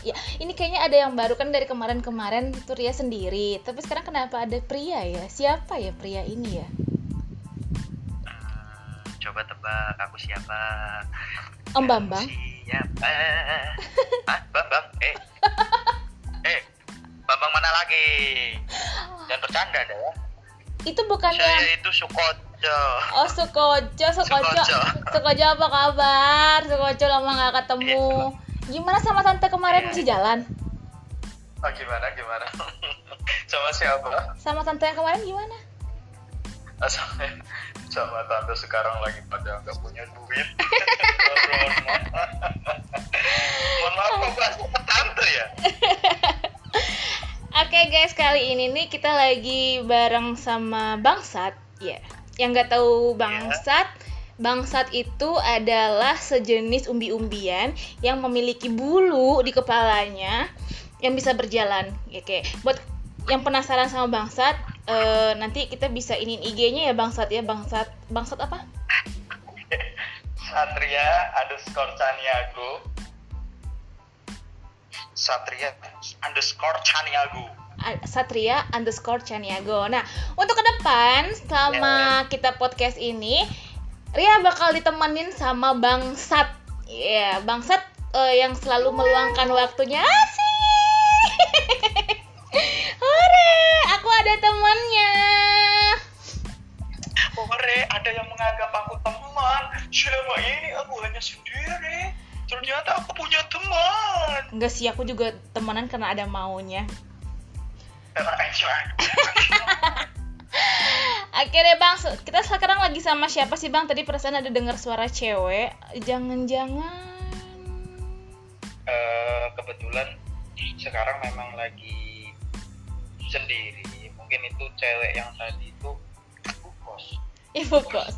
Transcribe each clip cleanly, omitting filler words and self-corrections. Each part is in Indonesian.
Ya, ini kayaknya ada yang baru kan dari kemarin-kemarin itu Ria sendiri. Tapi sekarang kenapa ada pria ya? Siapa ya pria ini ya? Coba tebak aku siapa? Om Bambang? Siapa? Bambang? Bambang mana lagi? Jangan bercanda dah ya. Itu bukannya Saya itu Sukojo. Oh, Sukojo. Sukojo apa kabar? Sukojo lama gak ketemu. Gimana sama tante kemarin masih jalan? Oh, gimana? Sama siapa? Sama tante yang kemarin gimana? Sama tante sekarang lagi pada nggak punya duit. Mohon maaf kok bahas sama tante ya. Oke guys, kali ini nih kita lagi bareng sama Bangsat ya. Yang nggak tahu Bangsat itu adalah sejenis umbi-umbian yang memiliki bulu di kepalanya yang bisa berjalan. Oke, buat yang penasaran sama Bangsat, nanti kita bisa iniin IG-nya ya Bangsat ya. Bangsat apa? Satria _Chaniago. Nah, untuk ke depan selama kita podcast ini, Ria bakal ditemenin sama Bangsat. Ya, Bangsat yang selalu meluangkan waktunya. Asik. Hore, aku ada temannya. Hore, ada yang menganggap aku teman. Selama ini aku hanya sendiri. Ternyata aku punya teman. Enggak sih, aku juga temenan karena ada maunya. Oke deh Bang, kita sekarang lagi sama siapa sih Bang? Tadi perasaan ada dengar suara cewek. Jangan-jangan kebetulan sekarang memang lagi sendiri. Mungkin itu cewek yang tadi itu ibu kos.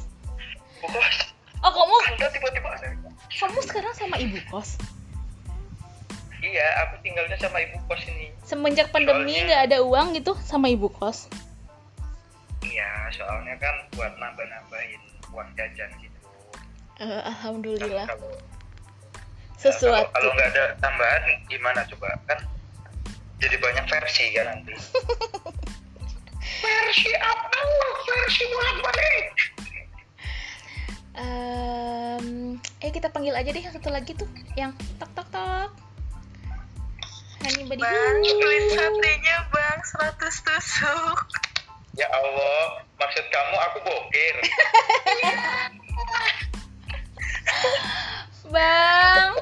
Oh, Anda tiba-tiba ada. kamu sekarang sama ibu kos? Iya, aku tinggalnya sama ibu kos ini. Semenjak pandemi nggak ada uang gitu sama ibu kos? Iya, soalnya kan buat nambah-nambahin uang jajan gitu. Alhamdulillah. Kalau Sesuatu. kalau nggak ada tambahan gimana coba, kan jadi banyak versi kan nanti. Versi apa? Versi bolak-balik. Kita panggil aja deh yang satu lagi tuh, yang tok. Hani Badihu. Bang, beli satenya bang, 100 tusuk. Ya Allah, maksud kamu aku bokir? Bang,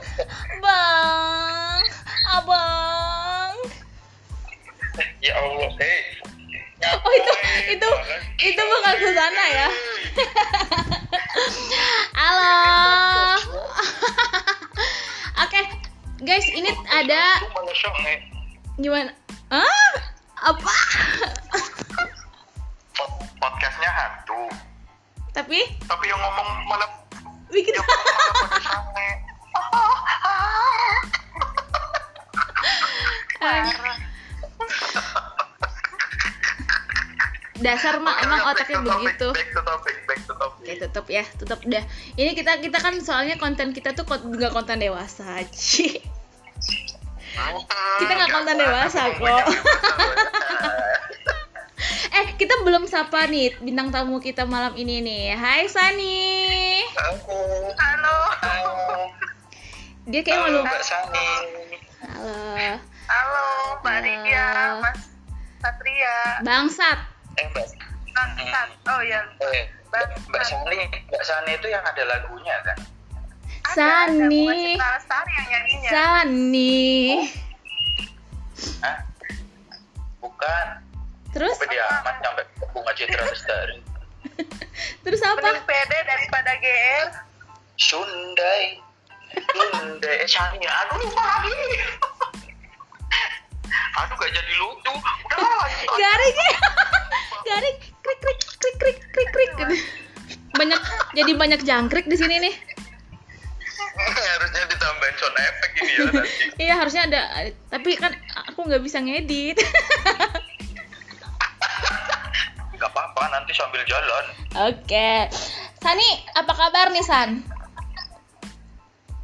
abang. Ya Allah, Oh itu bukan Susana ya? Halo. Oke, guys, ini ada gimana? Apa? Podcastnya hantu. Tapi yang ngomong malah bikin pada sange. dasar mah emang otaknya begitu. Back to topic. Oke, tutup dah. Ini kita kan soalnya konten kita tuh nggak konten dewasa. Kita nggak konten dewasa kok. Kita belum sapa nih bintang tamu kita malam ini nih. Hai Sani. Halo. Dia kayak malu. Mbak Sani. Halo, Mbak Ria, Mas Satria. Bangsat. Bangsat. Oh ya. Mbak Sani itu yang ada lagunya kan? Sani. Ada Lestari yang nyanyinya. Sani. Hah? Bukan. Terus? Tapi dia amat sampai Bunga Citra Lestari. Terus apa? Mending pede daripada GR. Sundai. Sani. Aduh, lupa lagi. Aduh, gak jadi lucu. Udah. Garing. Krik. Banyak jangkrik di sini nih. Harusnya ditambahin sound effect ini ya nanti. Iya, harusnya ada. Tapi kan aku nggak bisa ngedit. Gak apa-apa, nanti sambil jalan. Oke. Sani, apa kabar nih San?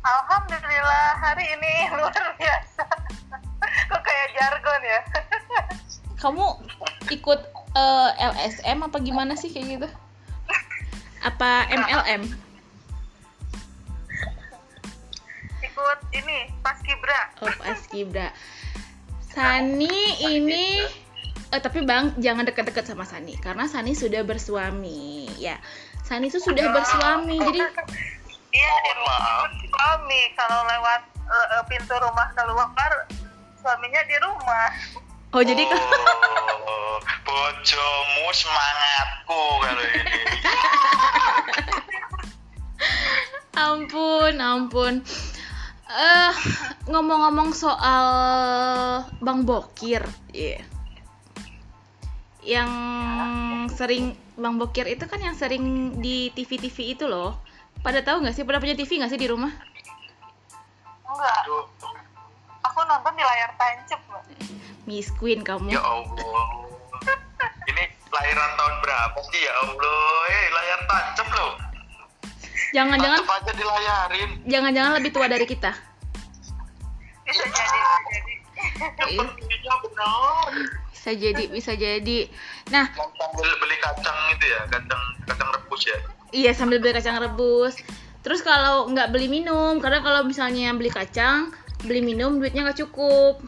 Alhamdulillah hari ini luar biasa. jargon ya. Kamu ikut LSM apa gimana sih kayak gitu? Apa MLM? Ikut ini Paskibra. Oh, Paskibra. Sani ini tapi Bang jangan dekat-dekat sama Sani karena Sani sudah bersuami ya. Sani itu sudah bersuami jadi Iya, di rumah suami. Kalau lewat pintu rumah keluar, suaminya di rumah. oh jadi bojomu semangatku kalau ini. ampun. Ngomong-ngomong soal Bang Bokir, yang sering Bang Bokir itu kan yang sering di TV itu loh. Pada tahu nggak sih? Pada punya TV nggak sih di rumah? Enggak. Aku nonton di layar tancap, Mbak. Miss Queen kamu. Ya Allah. Ini lahiran tahun berapa sih ya Allah? Layar tancap loh. Jangan-jangan Tancap aja dilayarin. jangan-jangan lebih tua dari kita. Bisa jadi. Sepertinya benar. Bisa jadi. Nah, Sambil beli kacang itu ya, kacang rebus ya. iya sambil beli kacang rebus. Terus kalau nggak beli minum, karena kalau misalnya beli kacang, beli minum duitnya nggak cukup.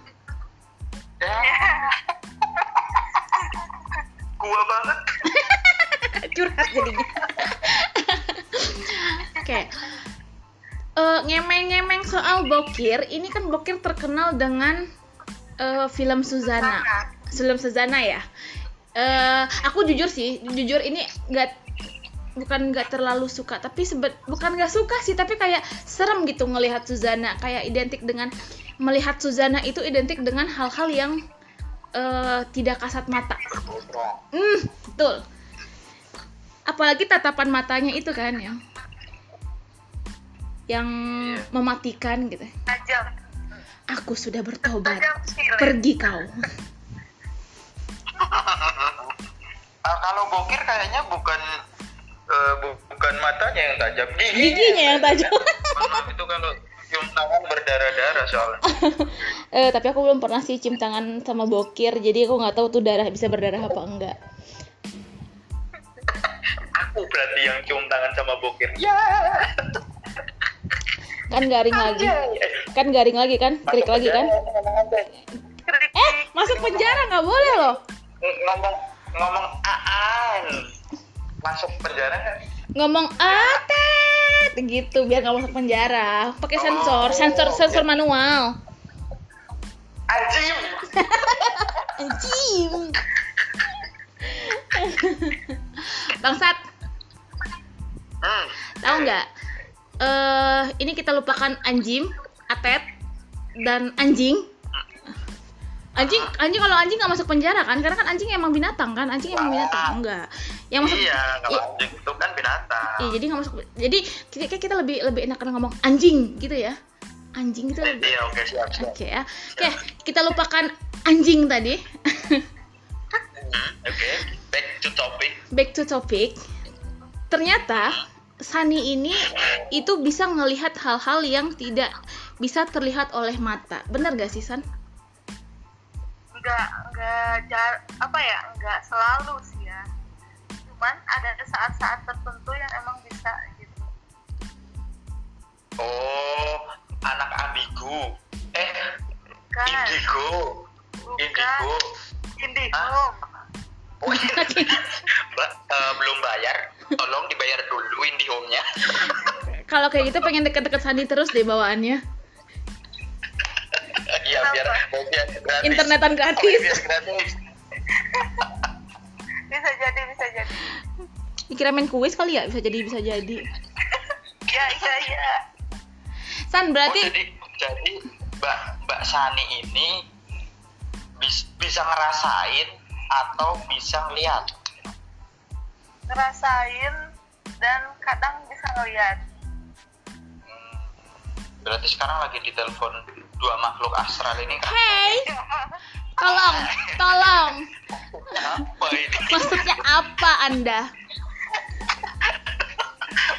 Gua banget. Curhat jadinya. Oke. Ngemeng-ngemeng soal Bokir, ini kan Bokir terkenal dengan film Suzana. Film Suzana ya. Aku jujur ini bukan nggak terlalu suka, tapi bukan nggak suka sih, tapi kayak serem gitu ngelihat Suzana. Kayak identik dengan melihat Suzana itu identik dengan hal-hal yang tidak kasat mata. Betul. Apalagi tatapan matanya itu kan yang mematikan gitu. Tajam. Aku sudah bertobat. Tajam sih, Le. Pergi kau. Kalau Bokir kayaknya bukan matanya yang tajam, Giginya yang tajam. Maaf, itu kalau cium tangan berdarah-darah soalnya. Tapi aku belum pernah sih cium tangan sama Bokir, jadi aku nggak tahu tuh darah bisa berdarah apa enggak. Aku berarti yang cium tangan sama Bokir. Ya. Kan garing lagi kan, krik lagi kan. Masuk penjara nggak boleh loh. Ngomong aan. Masuk penjara nggak? Ngomong atet gitu biar nggak masuk penjara. Pakai sensor manual. Anjing. Anjing. Bangsat. Tahu nggak? Ini kita lupakan anjing, atet, dan anjing. Anjing kalau anjing nggak masuk penjara kan? Karena kan anjing emang binatang kan? Anjing emang binatang enggak? Yang masuk Kalau anjing itu kan binatang. Iya, jadi nggak masuk. Jadi kita lebih enakan ngomong anjing gitu ya. Anjing itu lebih. Iya, oke, siap. Oke ya. Oke, kita lupakan anjing tadi. Oke, back to topic. Ternyata Sani ini itu bisa ngelihat hal-hal yang tidak bisa terlihat oleh mata. Benar gak sih, San? Enggak selalu sih ya. Cuman ada saat-saat tertentu yang emang bisa gitu. Oh, anak ambigu. Bukan. Indigo. Oh, Mbak, belum bayar. Tolong dibayar dulu Indihome-nya. Kalau kayak gitu pengen deket-deket Sani terus deh bawaannya. Iya, biar gratis. Internetan gratis. Biar gratis. Bisa jadi. Dikira main kuis kali ya? Bisa jadi. Iya. San, berarti jadi Mbak Sani ini bisa ngerasain atau bisa ngeliat? Ngerasain dan kadang bisa ngeliat. Berarti sekarang lagi ditelepon dua makhluk astral ini kan? hey, tolong. Apa ini? Maksudnya apa Anda?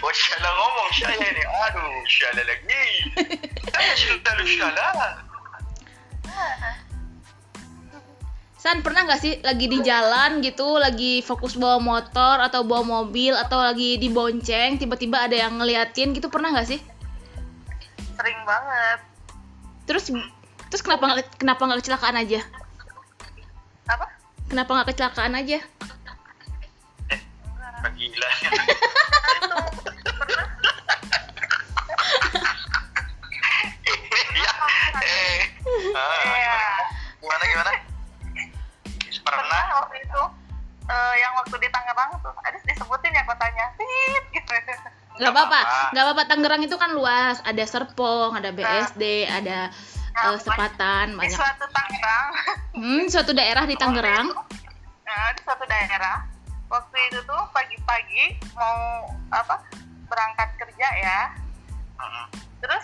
Oh, syala ngomong saya ini. Aduh, syala lagi. Selalu syala. San, pernah nggak sih lagi di jalan gitu, lagi fokus bawa motor atau bawa mobil atau lagi dibonceng, tiba-tiba ada yang ngeliatin gitu, pernah nggak sih? Sering banget. Terus kenapa nggak kecelakaan aja? Apa? Kenapa nggak kecelakaan aja? Gila. Itu pernah. Iya. Iya. Gimana? Pernah Pernah? waktu itu yang waktu di Tangerang tuh, ada disebutin ya kotanya. Tit gitu. Nggak apa-apa. Tangerang itu kan luas, ada Serpong, ada BSD, ada Sepatan, Di banyak. suatu Tangerang. Suatu daerah di Tangerang. Di suatu daerah. Waktu itu tuh pagi-pagi mau berangkat kerja ya. Terus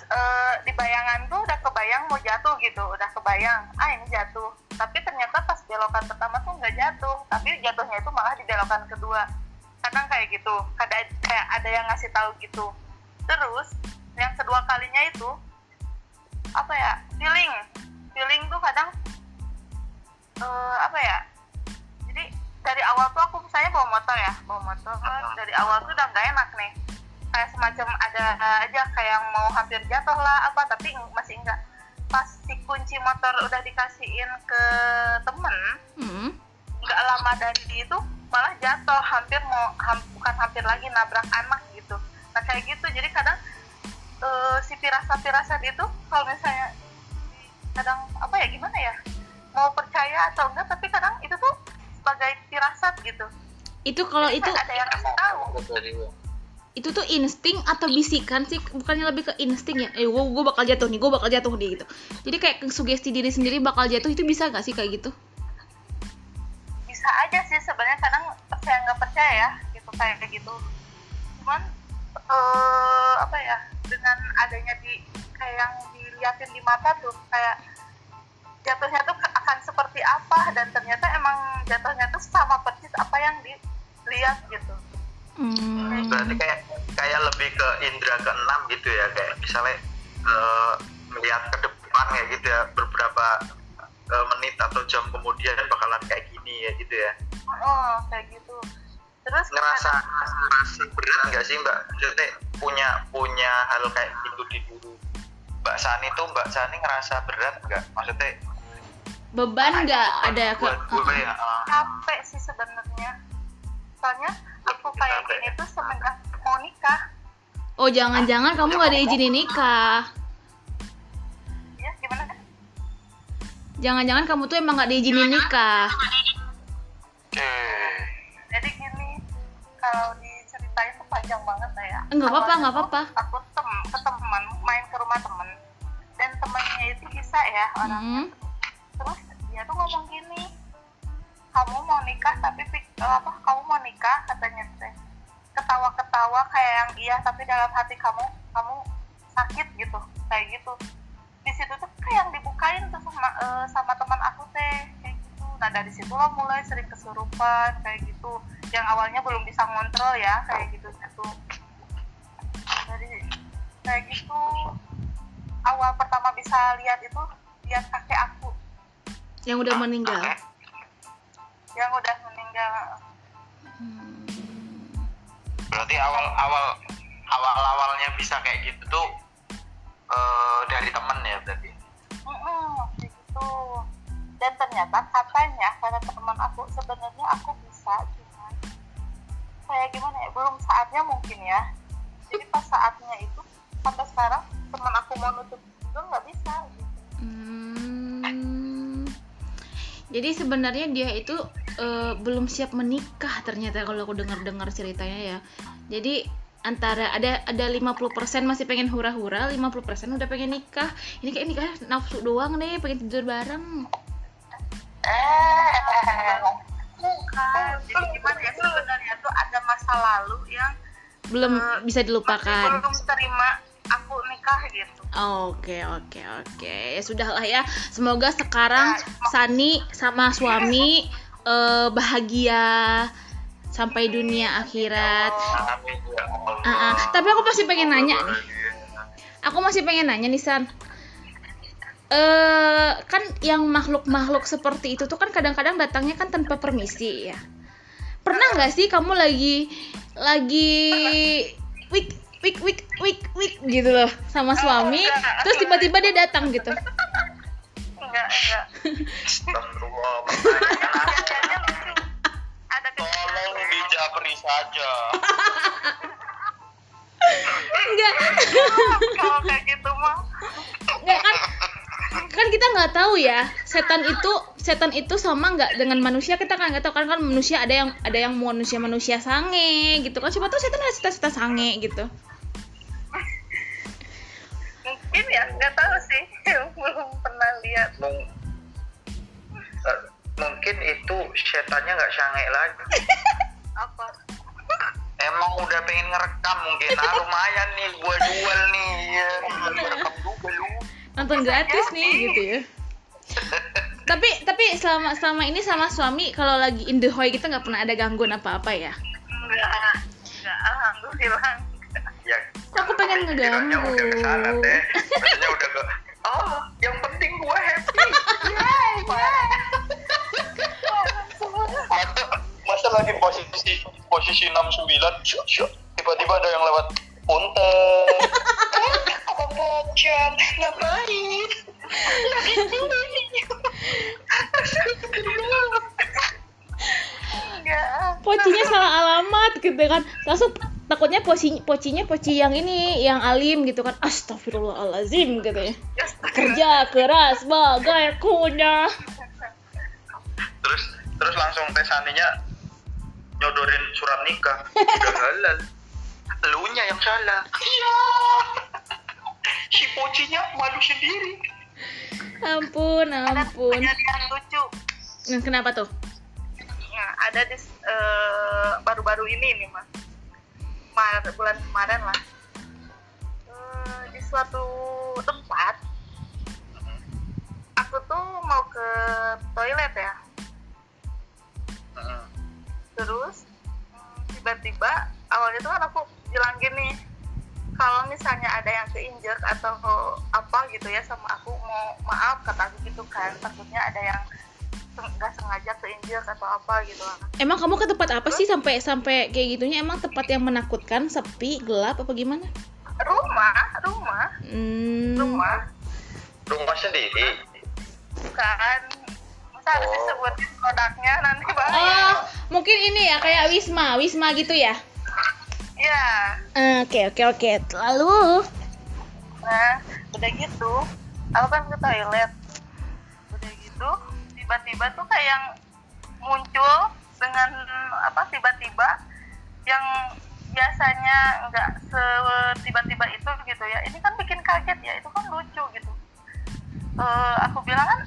di bayangan tuh udah kebayang mau jatuh gitu, udah kebayang, ini jatuh. Tapi ternyata pas belokan pertama tuh nggak jatuh, tapi jatuhnya itu malah di belokan kedua. Kadang kayak gitu, kayak ada yang ngasih tahu gitu. Terus yang kedua kalinya itu feeling tuh kadang jadi dari awal tuh aku misalnya bawa motor dari awal tuh udah nggak enak nih, kayak semacam ada aja kayak yang mau hampir jatuh lah tapi masih enggak. Pas si kunci motor udah dikasihin ke temen, nggak lama dari itu malah jatuh, bukan hampir lagi nabrak anak gitu. Nah kayak gitu, jadi kadang si firasat itu kalau misalnya kadang gimana ya, mau percaya atau enggak, tapi kadang itu tuh sebagai firasat gitu. Itu kalau jadi itu ada yang kasih tahu. itu tuh insting atau bisikan sih, bukannya lebih ke insting ya? Gue bakal jatuh nih gitu. Jadi kayak sugesti diri sendiri bakal jatuh, itu bisa nggak sih kayak gitu? Bisa aja sih sebenarnya, kadang percaya nggak percaya ya gitu, kayak gitu. Cuman dengan adanya kayak yang diliatin di mata tuh, kayak jatuhnya tuh akan seperti apa, dan ternyata emang jatuhnya tuh sama persis apa yang dilihat gitu. Berarti kayak lebih ke indera keenam gitu ya, kayak misalnya melihat ke depan kayak gitu ya, beberapa menit atau jam kemudian bakalan kayak gini ya gitu ya. Kayak gitu. Terus ngerasa berat nggak sih Mbak? Maksudnya punya hal kayak gitu di dulu Mbak Sani ngerasa berat nggak? Maksudnya beban nggak ada buat gue ya? Capek sih sebenarnya. Soalnya aku kayak gini tuh semenjak mau nikah. Oh, jangan-jangan kamu nggak diizinin nikah? Ya gimana? Jangan-jangan kamu tuh emang nggak diizinin nikah? Jadi gini, kalau diceritain tuh panjang banget lah ya. Nggak apa-apa. Aku ke teman, main ke rumah temen, dan temennya itu bisa ya orangnya. Terus dia tuh ngomong gini, kamu mau nikah tapi kamu mau nikah katanya teh. Ketawa-ketawa kayak yang iya, tapi dalam hati kamu sakit gitu, kayak gitu. Di situ tuh kayak yang dibukain tuh sama teman aku teh, kayak gitu. Nah dari situ lo mulai sering kesurupan kayak gitu, yang awalnya belum bisa ngontrol ya, kayak gitu. Jadi kayak gitu, awal pertama bisa lihat kakek aku Yang udah meninggal. Berarti awalnya bisa kayak gitu tuh dari temen ya berarti? Kayak gitu. Dan ternyata katanya kata teman aku, sebenarnya aku bisa, cuman kayak gimana ya, belum saatnya mungkin ya. Jadi pas saatnya itu, sampai sekarang teman aku mau nutup juga nggak bisa gitu. Jadi sebenarnya dia itu belum siap menikah ternyata, kalau aku dengar ceritanya ya. Jadi antara ada 50% masih pengen hura-hura, 50% udah pengen nikah. Ini kayak nikah nafsu doang nih, pengen tidur bareng. Bukan. Jadi gimana ya, sebenarnya tuh ada masa lalu yang Belum bisa dilupakan. belum terima aku nikah gitu. Oke. Ya sudahlah ya. Semoga sekarang Sani sama suami bahagia sampai dunia akhirat. Amin ya Allah. Tapi aku masih pengen nanya nih. San. kan yang makhluk-makhluk seperti itu tuh kan kadang-kadang datangnya kan tanpa permisi ya. Pernah nggak sih kamu lagi wik gitu loh sama suami, terus tiba-tiba dia datang gitu? Enggak. Astagfirullah, Biasanya lucu. Ada tolong dijabri saja. Enggak. kalau kayak gitu mah. Enggak kan kita nggak tahu ya setan itu sama nggak dengan manusia, kita kan nggak tahu kan manusia ada yang manusia sange gitu kan, siapa tahu setan ada setan sange gitu. Mungkin ya, nggak tahu sih. Belum pernah lihat. Mungkin itu setannya nggak sange lagi. Apa? Emang udah pengen ngerekam mungkin. Lumayan nih gua jual nih ya. Ngerekam juga lu. Nonton gratis nih gitu ya. Tapi selama ini sama suami kalau lagi in the hoy kita nggak pernah ada gangguan apa-apa ya? Enggak, alhamdulillah. Ya, Aku pengen pikirannya ngeganggu. udah kesana teh. Maksudnya udah ke yang penting gua happy. Masa lagi posisi 69 syuk, tiba-tiba ada yang lewat punten. Abang Bojan ngapain? Lagi Pocinya salah alamat gitu kan, langsung takutnya pocinya poci yang ini yang alim gitu kan, astagfirullahalazim gitu ya, kerja keras bagai kuda. Terus langsung teh sandinya nyodorin surat nikah. Udah halal. Elunya yang salah. Iya. Si pocinya malu sendiri. Ampun. Ada kejadian lucu. Nah, kenapa tuh? Nah, ada di baru-baru ini nih mas, bulan kemarin lah, di suatu tempat aku tuh mau ke toilet ya, terus tiba-tiba awalnya tuh kan aku bilang gini, kalau misalnya ada yang keinjek atau apa gitu ya sama aku, mau maaf kata aku gitu kan, takutnya ada yang nggak sengaja keinjek atau apa gitu. Emang kamu ke tempat apa sih sampai kayak gitunya? Emang tempat yang menakutkan, sepi, gelap apa gimana? Rumah sendiri. Bukan, masa harus disebutin produknya nanti bahaya. Oh, mungkin ini ya kayak wisma gitu ya? Iya. Oke. Lalu? Nah, udah gitu, aku kan ke toilet. Udah gitu, tiba-tiba tuh kayak yang muncul dengan tiba-tiba yang biasanya nggak tiba-tiba itu gitu ya. Ini kan bikin kaget ya, itu kan lucu gitu. Aku bilang kan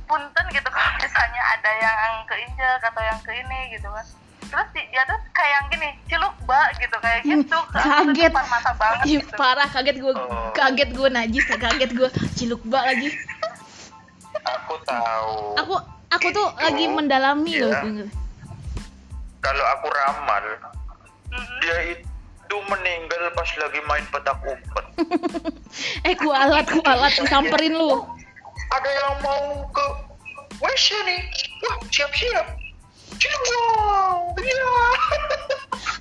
punten gitu kalau misalnya ada yang keinjek atau yang ke ini gitu kan. Terus dia tuh kayak yang gini, ciluk gitu kayak gitu. Kaget. Depan mata banget Ih, gitu. parah, kaget gue najis, kaget gue ciluk lagi. Aku tahu. Aku tuh lagi mendalami ya. loh. Kalau aku ramal, dia itu meninggal pas lagi main petak umpet. Kualat disamperin lu. Ada yang mau ke WC nih. Wah, siap-siap. Wow, iya.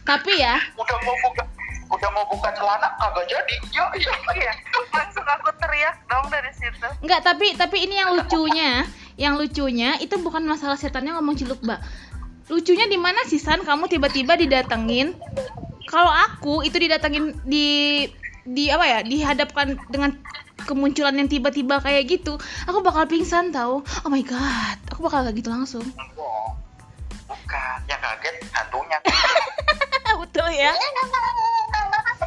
Tapi ya, udah mau buka celana kagak jadi. Iya. Langsung aku teriak dong dari situ. enggak, tapi ini yang lucunya itu bukan masalah setannya ngomong ciluk mbak. Lucunya di mana sih San, kamu tiba-tiba didatengin. Kalau aku itu didatengin di apa ya, dihadapkan dengan kemunculan yang tiba-tiba kayak gitu, aku bakal pingsan tahu. Oh my god, aku bakal kayak gitu langsung. Bukan, yang kaget hantunya. Betul ya.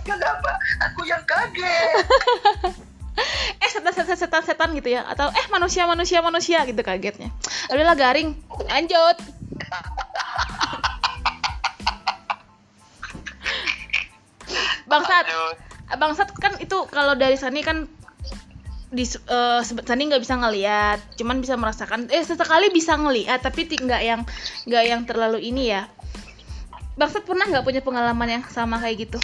Kenapa? Aku yang kaget. Setan gitu ya, atau manusia gitu kagetnya. Udahlah garing, lanjut. Bangsat kan itu kalau dari Sani kan Sani nggak bisa ngelihat, cuman bisa merasakan. Sesekali bisa ngelihat, tapi nggak yang terlalu ini ya. Bangsat pernah nggak punya pengalaman yang sama kayak gitu?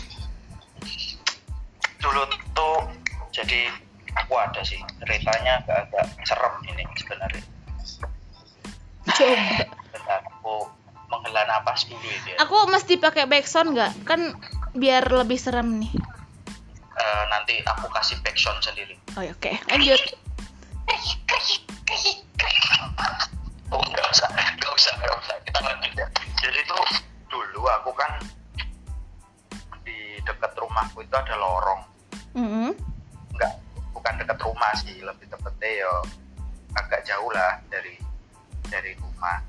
Dulu tuh jadi aku aku ada sih ceritanya agak serem ini sebenarnya. Coba. Bentar, aku menghela napas dulu ya. Aku mesti pakai backsound nggak? Kan biar lebih serem nih. Nanti aku kasih backsound sendiri. Oh ya, oke. Lanjut. Oh, nggak usah. Kita lanjut ya. Jadi tuh dulu aku kan di dekat rumahku itu ada lorong. Enggak, bukan dekat rumah sih, lebih tepatnya ya agak jauh lah dari rumah.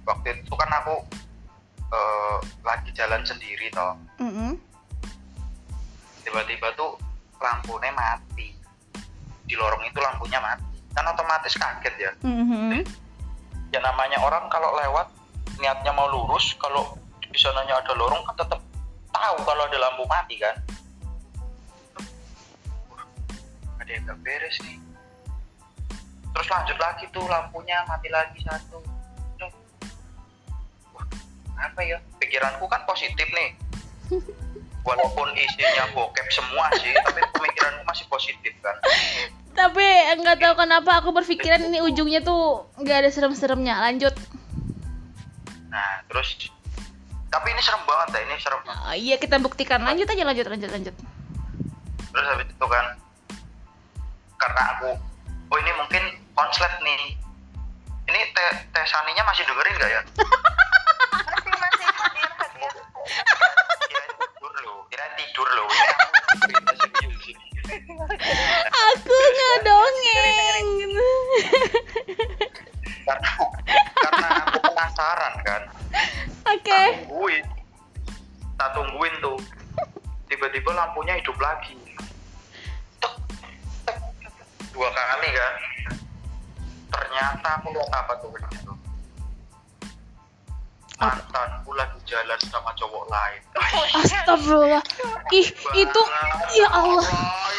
Waktu itu kan aku lagi jalan sendiri toh. Tiba-tiba tuh lampunya mati. Di lorong itu lampunya mati. Kan otomatis kaget ya. Ya namanya orang kalau lewat niatnya mau lurus, kalau di sananya ada lorong kan tetap tahu kalau ada lampu mati kan. Ada yang gak beres nih. Terus lanjut lagi tuh lampunya mati lagi satu. Wah, apa ya? Pikiranku kan positif nih. Walaupun isinya bokep semua sih, tapi pemikiranku masih positif kan. Tapi nggak tahu kenapa aku berpikiran ini ujungnya tuh nggak ada serem-seremnya. Lanjut. Nah, terus tapi ini serem banget ya, ini serem. Oh, iya, kita buktikan. Lanjut aja, lanjut. Terus habis itu kan karena aku ini mungkin konslet nih. Ini teh Saninya masih dengerin nggak ya? Masih hadir. Kirain tidur loh. Ini aku cerita serius sih. Aku ngedongeng. Karena aku penasaran kan. Oke. Tak tungguin tuh. Tiba-tiba lampunya hidup lagi. Tek, tek. 2 kali kan. Ternyata aku lihat apa tuh begitu. Mantanku lagi jalan sama cowok lain. Astagfirullah. Ih, itu ya Allah.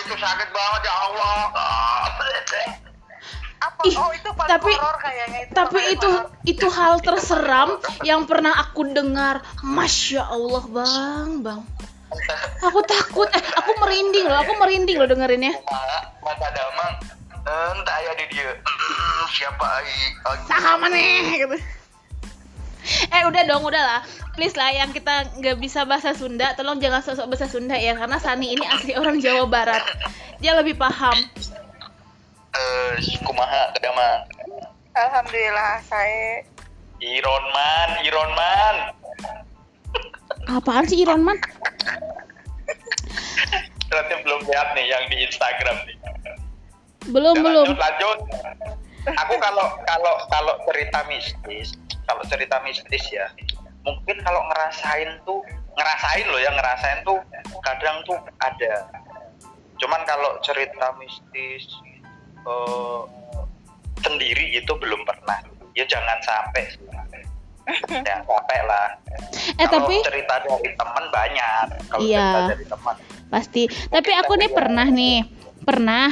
Itu sakit banget ya Allah. Apa? Ih, Oh, itu paling tapi- horor kayaknya itu. Tapi paling itu horor. hal terseram yang pernah aku dengar. Masya Allah, Bang. Aku takut. Aku merinding loh dengerinnya. Mata damang. Entah ya dia. Siapa Sama nih gitu. Udahlah. Please lah, yang kita nggak bisa bahasa Sunda, tolong jangan sosok bahasa Sunda ya, karena Sani ini asli orang Jawa Barat. Dia lebih paham. Kumaha kedamang. Alhamdulillah saya Iron Man. Apaan sih Iron Man? Berarti belum lihat nih yang di Instagram nih. Belum. Lanjut. Aku kalau cerita mistis ya, mungkin kalau ngerasain tuh kadang tuh ada. Cuman kalau cerita mistis sendiri itu belum pernah. Ya jangan sampai lah. Kalau Tapi cerita dari teman banyak. Kalau Iya. cerita dari teman. pasti. Tapi aku nih pernah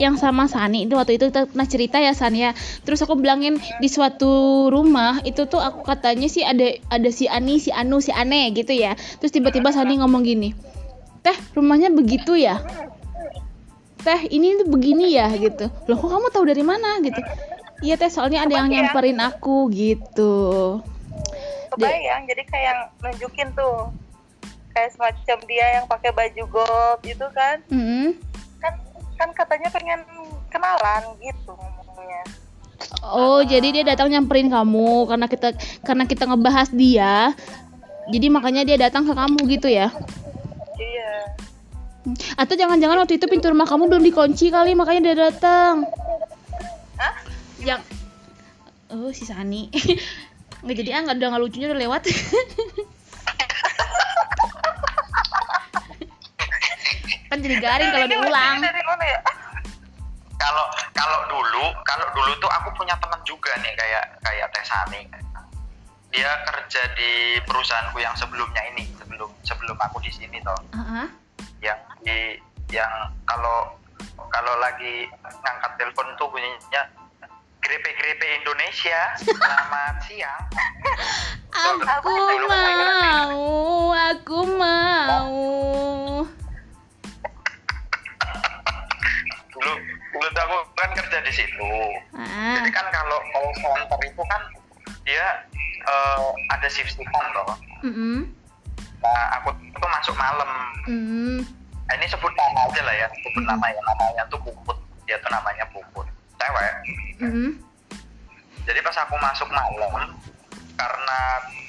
yang sama Sani itu waktu itu kita pernah cerita ya San ya. Terus aku bilangin di suatu rumah itu tuh aku katanya sih ada si Ani, si Anu, si Ane gitu ya. Terus tiba-tiba Sani ngomong gini, "Teh, rumahnya begitu ya? Teh, ini tuh begini ya?" gitu. "Loh, kok kamu tahu dari mana?" gitu. "Iya Teh, soalnya ada yang nyamperin aku gitu." kebayang, jadi kayak nunjukin tuh kayak semacam dia yang pakai baju gold gitu kan. Kan katanya pengen kenalan gitu ngomongnya. Oh, jadi dia datang nyamperin kamu karena kita ngebahas dia. Jadi makanya dia datang ke kamu gitu ya? Iya. Atau jangan-jangan waktu itu pintu rumah kamu belum dikunci kali, makanya dia datang. Hah? Si Sani. Nggak jadi nggak lucunya udah lewat. Kan jadi garing kalau diulang. Dari mana ya? Kalau dulu tuh aku punya teman juga nih kayak Teh Sani. Dia kerja di perusahaanku yang sebelumnya ini, sebelum aku di sini toh. Yang kalau lagi ngangkat telepon tuh bunyinya grepe Indonesia. Selamat siang. Aku mau. kerja di situ. Ah. Jadi kan kalau call center itu kan dia ada shift-shiftan loh. Nah, aku tuh masuk malam. Nah, ini sebut nama aja lah ya, sebut namanya tuh Puput. Dia tuh namanya Puput, cewek. Jadi pas aku masuk malam, karena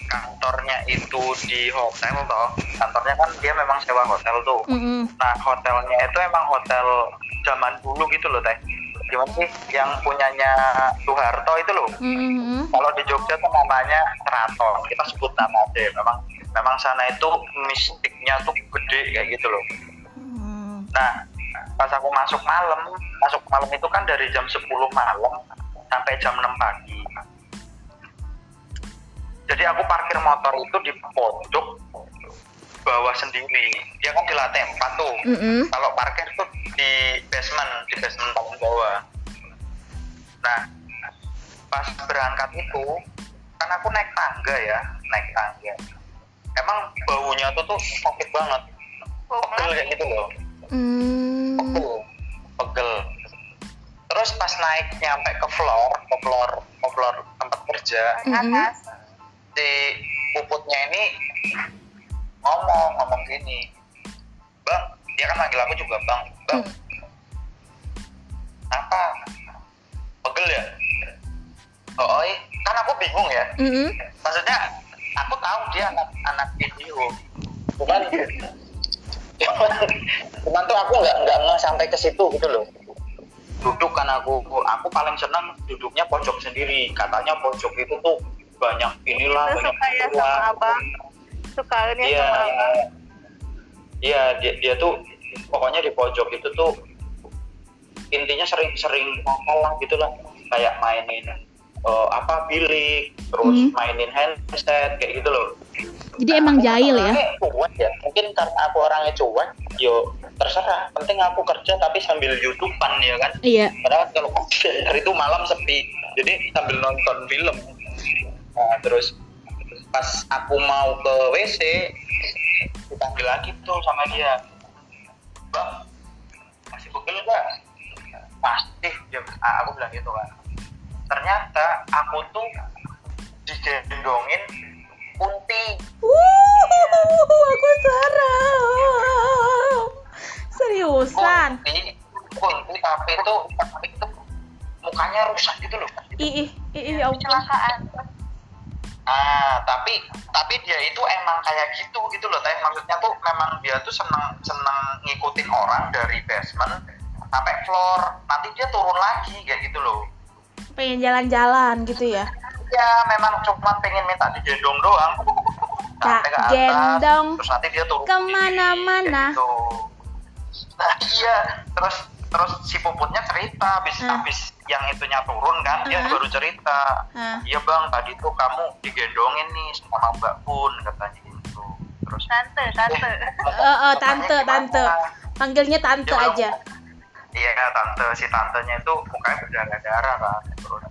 kantornya itu di hotel toh, kantornya kan dia memang sewa hotel tuh. Nah, hotelnya itu emang hotel zaman dulu gitu loh teh. Gimana sih yang punyanya Soeharto itu loh. Kalau di Jogja tuh namanya Keraton, kita sebut nama aja. Memang sana itu mistiknya tuh gede kayak gitu loh. Nah, pas aku masuk malam itu kan dari jam 10 malam sampai jam 6 pagi. Jadi aku parkir motor itu di pojok bawah sendiri. Dia kan di lantai 4 tuh. Kalau parkir tuh di basement paling bawah. Nah, pas berangkat itu kan aku naik tangga. Emang baunya tuh sakit banget. Pegel kayak gitu loh. Pegel. Terus pas naik nyampe ke floor tempat kerja, si Puputnya ini ngomong gini, Bang, dia kan manggil aku juga Bang, apa? Pegel ya? Oh, kan aku bingung ya. Maksudnya aku tahu dia anak video, cuman tuh aku nggak sampai ke situ gitu loh. Duduk kan aku paling senang duduknya pojok sendiri. Katanya pojok itu tuh banyak inilah, itu banyak suka ya sama abang, suka ini sama abang. Iya, dia tuh pokoknya di pojok itu tuh intinya sering ngomong gitu lah, kayak mainin bilik, terus mainin handset kayak gitu loh. Jadi emang jahil ya? Cuek ya, mungkin karena aku orangnya cuek, yo terserah, penting aku kerja tapi sambil YouTubean ya kan. Iya. Padahal kalau hari itu malam sepi, jadi sambil nonton film. Nah, terus pas aku mau ke WC dipanggil lagi tuh sama dia, Bang, masih pegel nggak? Pasti, aku bilang gitu kan. Ternyata aku tuh digendongin kunti. Aku serem. Seriusan? Kunti tapi itu mukanya rusak gitu loh. Ih, ya ampun. Kecelakaan. Tapi dia itu emang kayak gitu loh teh. Maksudnya tuh memang dia tuh seneng ngikutin orang dari basement sampai floor. Nanti dia turun lagi kayak gitu loh. Pengen jalan-jalan gitu ya? Ya memang cuma pengen minta digendong doang. Tak ke atas, gendong terus nanti dia turun kemana-mana. gitu. Nah iya, terus si Puputnya cerita habis yang itunya turun kan, dia baru cerita. Iya Bang, tadi tuh kamu digendongin nih sama Mbak Pun katanya gitu. Terus Tante. Tante. Panggilnya tante aja. Iya, tante. Si tantenya itu mukanya berdarah-darah kan. Terus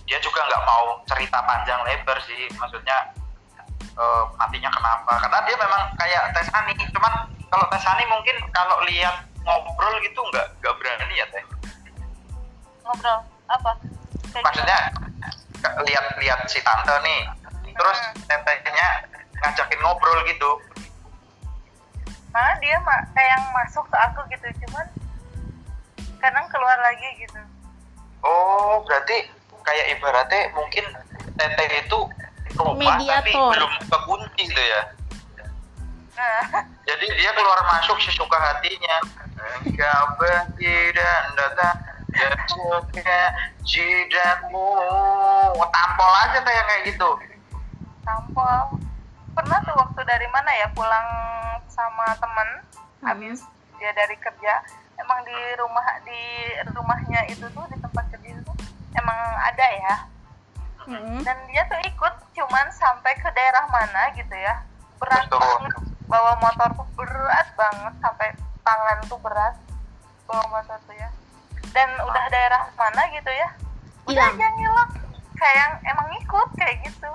dia juga nggak mau cerita panjang lebar sih, maksudnya nantinya kenapa, karena dia memang kayak Tesani. Cuman kalau Tesani mungkin kalau lihat ngobrol gitu nggak berani ya Teh. Ngobrol apa? Maksudnya lihat si tante nih, terus tetehnya ngajakin ngobrol gitu. Malah dia kayak yang masuk ke aku gitu, cuman kadang keluar lagi gitu. Oh, berarti kayak ibaratnya mungkin teteh itu rumah tapi belum kekunci gitu ya. Jadi dia keluar masuk sesuka hatinya. Kabar tidak datang ya suka jidatmu. Tampol aja kayak gitu. Tampol. Pernah tuh waktu dari mana ya, pulang sama temen habis dia dari kerja, emang di rumahnya itu tuh, di tempat kerja itu emang ada ya. Dan dia tuh ikut, cuman sampai ke daerah mana gitu ya, berat banget, bawa motor tuh berat banget, sampai tangan tuh berat bawa motor tuh ya. Dan udah daerah mana gitu ya, udah aja ngilang, kayak emang ikut kayak gitu.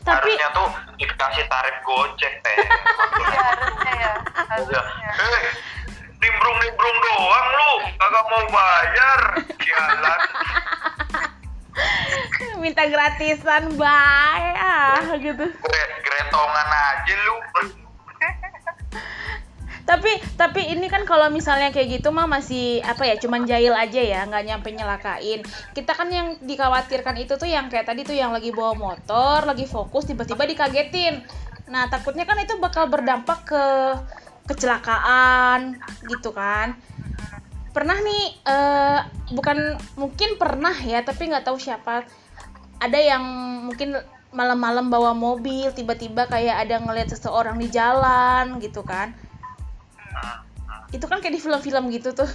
Tapi harusnya tuh dikasih tarif Gojek Teh. Iya, harusnya ya, harusnya. nimbrung doang lu, kagak mau bayar, jalan. Minta gratisan bayar gitu. Gretongan aja lu. Tapi ini kan kalau misalnya kayak gitu mah masih apa ya, cuman jahil aja ya, nggak nyampe nyelakain. Kita kan yang dikhawatirkan itu tuh yang kayak tadi tuh yang lagi bawa motor, lagi fokus tiba-tiba dikagetin. Nah takutnya kan itu bakal berdampak ke kecelakaan gitu kan. Pernah nih bukan mungkin pernah ya, tapi nggak tahu siapa, ada yang mungkin malam-malam bawa mobil tiba-tiba kayak ada ngelihat seseorang di jalan gitu kan. Itu kan kayak di film-film gitu tuh.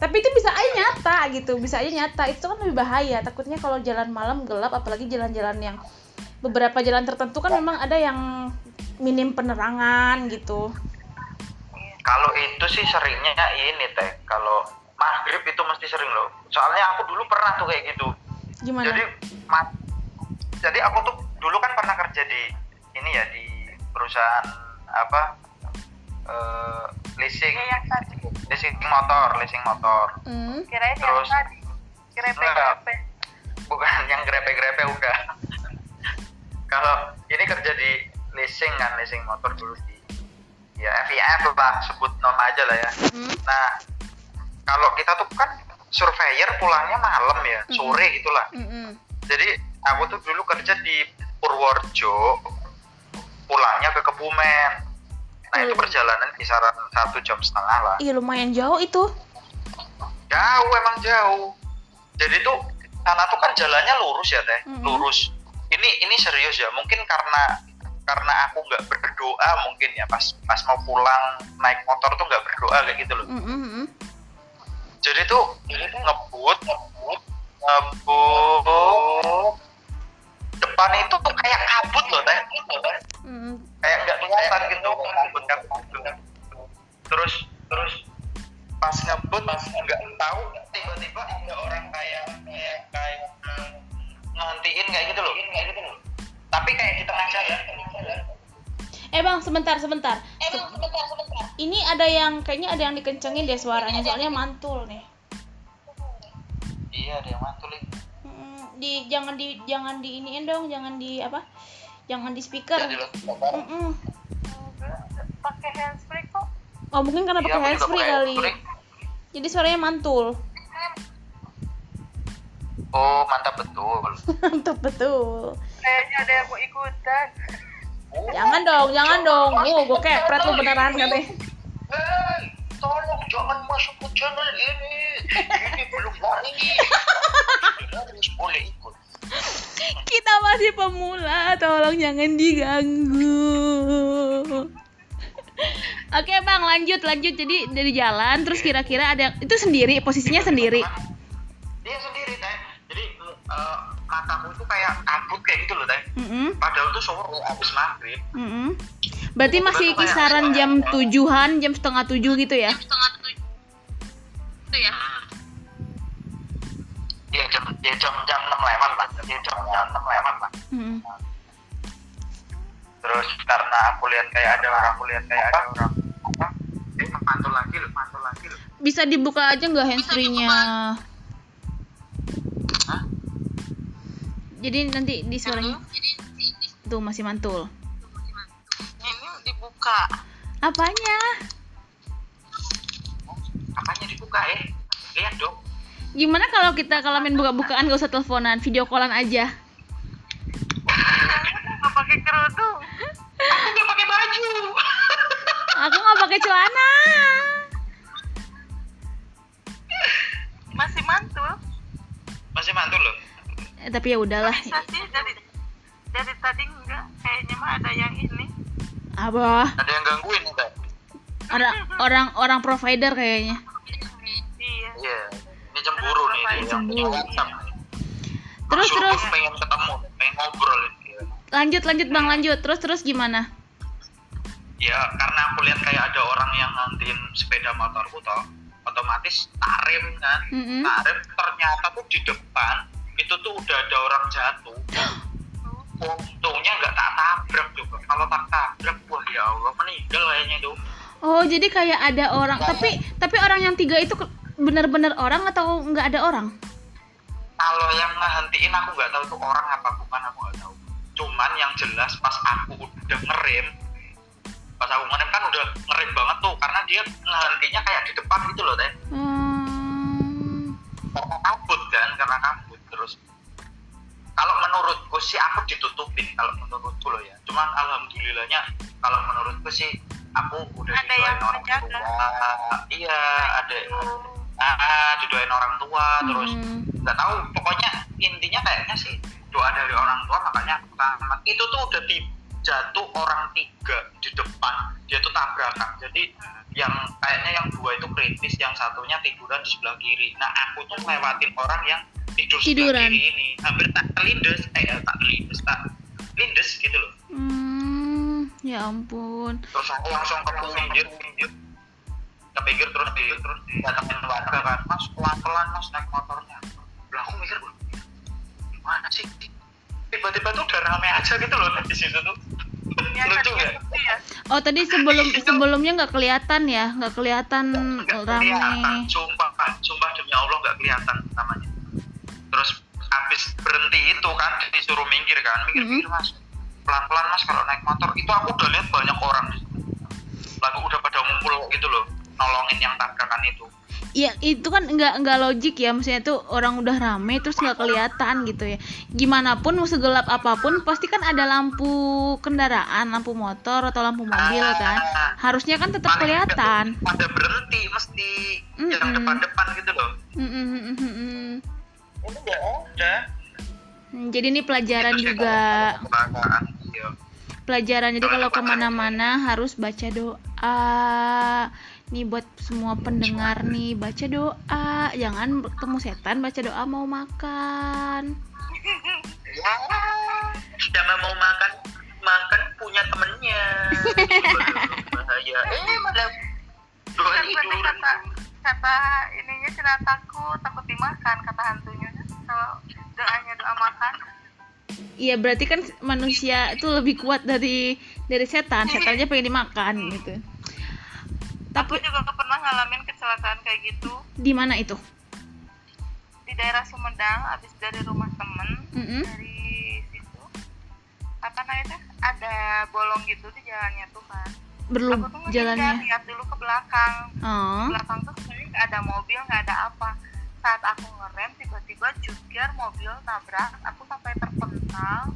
Tapi itu bisa aja nyata gitu, bisa aja nyata. Itu kan lebih bahaya. Takutnya kalau jalan malam gelap, apalagi jalan-jalan yang beberapa jalan tertentu kan memang ada yang minim penerangan gitu. Kalau itu sih seringnya ini teh, kalau maghrib itu mesti sering loh. Soalnya aku dulu pernah tuh kayak gitu. Gimana? Jadi aku tuh dulu kan pernah kerja di ini ya, di perusahaan apa? Leasing motor. Kirain Terus, yang tadi grepe. Bukan yang grepe udah. Kalau ini kerja di leasing motor dulu di ya FIF lah, sebut nama aja lah ya. Nah kalau kita tuh kan surveyor pulangnya malam ya, sore gitulah. Jadi aku tuh dulu kerja di Purworejo, pulangnya ke Kebumen. Nah itu perjalanan kisaran 1,5 jam lah. Iya lumayan jauh itu. Jauh, emang jauh. Jadi tuh sana tuh kan jalannya lurus ya teh, lurus. Ini serius ya, mungkin karena aku nggak berdoa mungkin ya, pas mau pulang naik motor tuh nggak berdoa kayak gitu loh. Jadi tuh ngebut depan itu tuh kayak kabut loh teh. Kayak nggak kelihatan gitu kabut. Terus pas ngebut nggak tahu tiba-tiba ada orang kayak ngantiin kayak gitu loh. Tapi kayak di tengah jalan. Bang, sebentar. Ini kayaknya ada yang dikencengin deh suaranya, soalnya mantul nih. Iya, ada yang mantul nih. Jangan di iniin dong, jangan di speaker. Pakai handsfree kok. Oh mungkin karena pakai handsfree kali. Jadi suaranya mantul. Oh mantap betul. Mantap betul. Kayaknya ada yang mau ikutan. Jangan dong. Gue kepret lu beneran katanya. Tolong jangan masuk ke channel ini. Ini belum lari. Harus boleh ikut. Kita masih pemula, tolong jangan diganggu. Oke bang, lanjut. Jadi dari jalan, terus kira-kira ada itu sendiri, posisinya sendiri. Dia sendiri teh. Jadi mataku itu kayak kabut kayak gitu loh teh. Padahal tuh sore abis maghrib. Berarti masih kisaran jam 7-an, jam setengah 7 gitu ya? Itu ya. Jam 6 lewat lah. Terus karena aku lihat kayak ada orang. Mantul lagi loh. Bisa dibuka aja nggak handsfree-nya? Hah? Jadi nanti di suaranya tuh masih mantul. Ini dibuka. Apanya dibuka lihat dong. Gimana kalau main buka-bukaan gak usah teleponan, video callan aja? Nggak pakai kerudung. Aku nggak pakai baju. Aku nggak pakai celana. Masih mantul loh. Tapi ya udahlah. Bisa sih dari tadi enggak. Kayaknya mah ada yang ini. Apa? Ada yang gangguin enggak? Orang provider kayaknya. Iya. Ini cemburu nih dia. Cemburu. Terus Terus pengen ketemu, pengen ngobrol ini. lanjut bang, lanjut. Terus gimana? Ya karena aku lihat kayak ada orang yang ngantiin sepeda motorku toh, otomatis tarem kan. Tarem, ternyata tuh di depan itu tuh udah ada orang jatuh. Untungnya nggak tak tabrak juga. Kalau tak tabrak, wah ya Allah meninggal kayaknya tuh. Oh, jadi kayak ada orang, tapi orang yang 3 itu benar-benar orang atau nggak ada orang? Kalau yang ngehentiin aku nggak tahu itu orang apa bukan, aku nggak tahu. Cuman yang jelas pas aku udah ngerem kan udah ngerem banget tuh, karena dia ngehentinya kayak di depan gitu loh teh. Karena kabut terus. Kalau menurutku sih aku ditutupin, kalau menurutku loh ya. Cuman alhamdulillahnya kalau menurutku sih aku udah ada didoain orang menjaga. tua. Iya, ada didoain orang tua, terus nggak tahu, pokoknya intinya kayaknya sih doa dari orang tua, makanya aku selamat. Itu tuh udah jatuh orang 3 di depan, dia tuh tabrakan. Jadi yang kayaknya yang 2 itu kritis, yang satunya tiduran di sebelah kiri. Nah aku tuh lewatin orang yang sebelah kiri ini, hampir tak lindes gitu loh. Ya ampun. Terus aku langsung ke pinggir terus datangin warga kan, mas pelan-pelan mas naik motornya. Lah aku mikir gimana sih, tiba-tiba tuh udah rame aja gitu loh di situ tuh. Lucu nggak? Oh tadi sebelumnya nggak kelihatan ya, nggak kelihatan rame. Sumpah demi Allah nggak kelihatan namanya. Terus habis berhenti itu kan disuruh minggir mas, pelan-pelan mas kalau naik motor. Itu aku udah lihat banyak orang lalu udah pada ngumpul gitu loh, nolongin yang tabrakan itu. Iya, itu kan nggak logik ya, maksudnya tuh orang udah rame terus nggak kelihatan gitu ya. Gimana pun mau segelap apapun pasti kan ada lampu kendaraan, lampu motor atau lampu mobil kan. Harusnya kan tetap kelihatan. Pada berhenti mesti yang depan-depan gitu loh. Ini nggak ada. Jadi ini pelajaran itu juga. Pelajaran, jadi kalau kemana-mana harus baca doa. Nih buat semua pendengar nih, baca doa. Jangan ketemu setan, baca doa mau makan. Ya, jangan mau makan punya temennya. Bahaya. Malah doa tidur. Kata ininya cina takut dimakan, kata hantunya. Kalau doanya doa makan. Iya, berarti kan manusia itu lebih kuat dari setan. Setannya pengen dimakan gitu. Aku juga pernah ngalamin kecelakaan kayak gitu. Di mana itu? Di daerah Sumedang, abis dari rumah temen. Dari situ apa namanya, ada bolong gitu di jalannya tuh kan. Aku tuh jalannya. Lihat dulu ke belakang. Belakang tuh sebenarnya nggak ada mobil, nggak ada apa. Saat aku ngerem, tiba-tiba jukir mobil nabrak. Aku sampai terpental.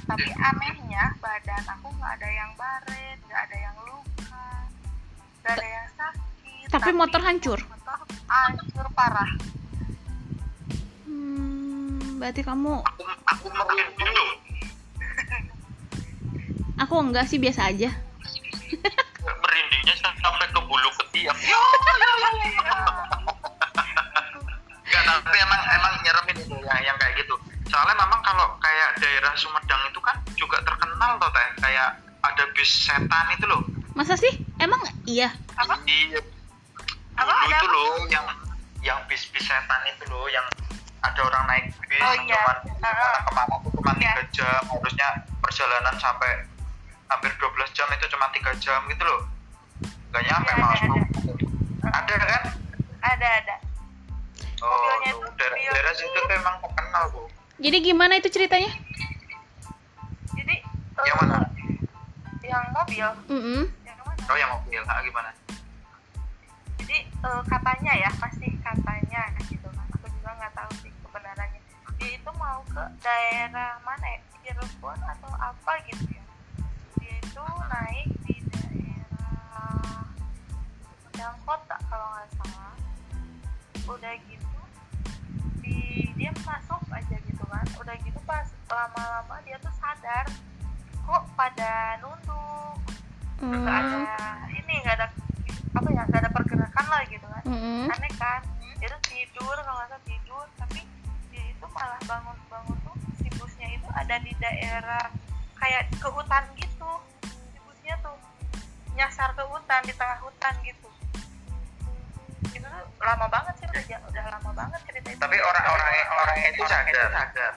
Tapi anehnya badan aku nggak ada yang baret, nggak ada yang luka, nggak ada yang sakit. Tapi motor hancur. Motor hancur parah. Berarti kamu. Aku merinding dong. Aku enggak sih, biasa aja. Merindingnya sampai ke bulu ketiak. Enggak, tapi emang nyeremin itu yang kayak gitu. Soalnya memang kalau kayak daerah Sumedang itu kan juga terkenal toh teh, kayak ada bis setan itu loh. Masa sih? Emang iya? Apa? Iya. Dulu itu loh yang bis setan itu loh, yang ada orang naik bis kemana tuh cuma 3 jam, harusnya perjalanan sampai hampir 12 jam itu cuma 3 jam gitu loh. Nggak nyampe mas. Ada kan? Ada. Oh, daerah situ tuh emang terkenal bu. Jadi gimana itu ceritanya? Jadi yang mana? Yang mobil. Yang mana? Oh, yang mobil. Gimana? Jadi katanya ya, pasti katanya gitu kan. Aku juga nggak tahu sih kebenarannya. Dia itu mau ke daerah mana ya? Cirebon atau apa gitu ya. Dia itu naik di daerah Padang Kota kalau nggak salah. Udah gitu dia masuk aja gitu kan. Udah gitu pas lama-lama dia tuh sadar kok pada nunduk. Nggak ada nggak ada pergerakan lah gitu kan. Aneh kan, dia tuh tidur, kalau nggak salah tidur, tapi dia itu malah bangun tuh si busnya itu ada di daerah kayak ke hutan gitu. Si busnya tuh nyasar ke hutan, di tengah hutan gitu. Itu tuh lama banget sih, udah lama banget cerita itu. Tapi orang itu sadar.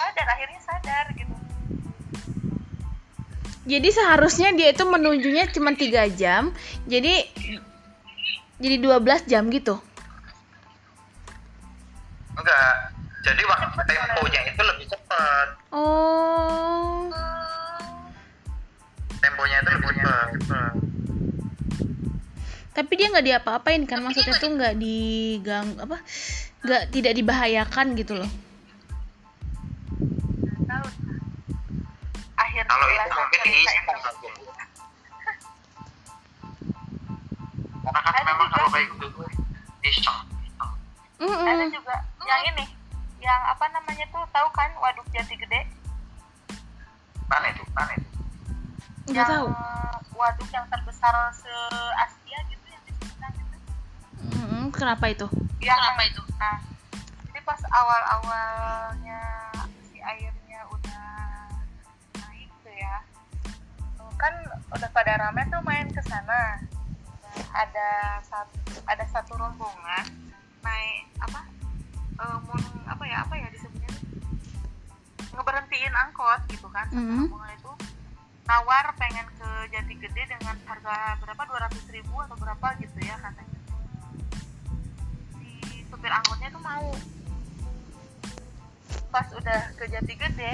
Akhirnya sadar gitu. Jadi seharusnya dia itu menujunya cuma 3 jam. Jadi 12 jam gitu. Enggak. Jadi waktu temponya itu lebih cepat. Oh. Temponya itu lebih cepat. Tapi dia nggak diapa-apain kan, maksudnya tuh nggak nggak tidak dibahayakan gitu loh. Tahu. Akhir Kalau itu bulan mungkin cerita diisi itu. Karena kan Ada memang juga kalau sih. kayak gitu tuh iseng. Ada juga yang ini, yang apa namanya tuh, tahu kan Waduk Jati Gede? Mana itu? Nggak tahu. Waduk yang terbesar se-Asia gitu yang di Cina gitu. Kenapa itu? Kenapa itu? Nah, jadi pas awal-awalnya si airnya udah naik tuh ya, kan udah pada rame tuh main ke sana. Nah, ada satu rombongan naik apa ya disebutnya tuh? Ngeberhentiin angkot gitu kan. Satu rombongan itu nawar pengen ke Jati Gede dengan harga berapa, 200.000 atau berapa gitu ya katanya. Si supir angkotnya tuh mau. Pas udah ke Jati Gede,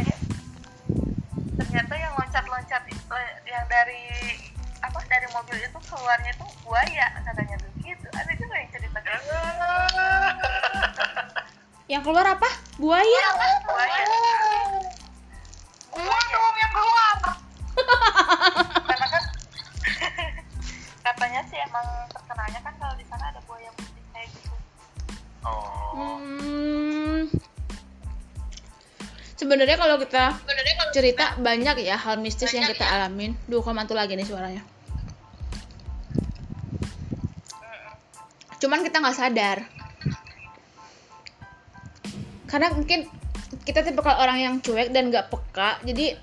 ternyata yang loncat-loncat yang dari mobil itu keluarnya tuh buaya katanya tuh gitu. Ada juga yang cerita gitu. Yang keluar apa? Buaya? Buaya. Gua dong yang keluar. Karena kan katanya sih emang terkenalnya kan kalau di sana ada buaya putih kayak gitu. Oh. Sebenarnya kalau kita cerita banyak ya hal mistis yang kita alamin. Duh, kok mantul lagi nih suaranya. Cuman kita nggak sadar. Karena mungkin kita tipe orang yang cuek dan nggak peka. Jadi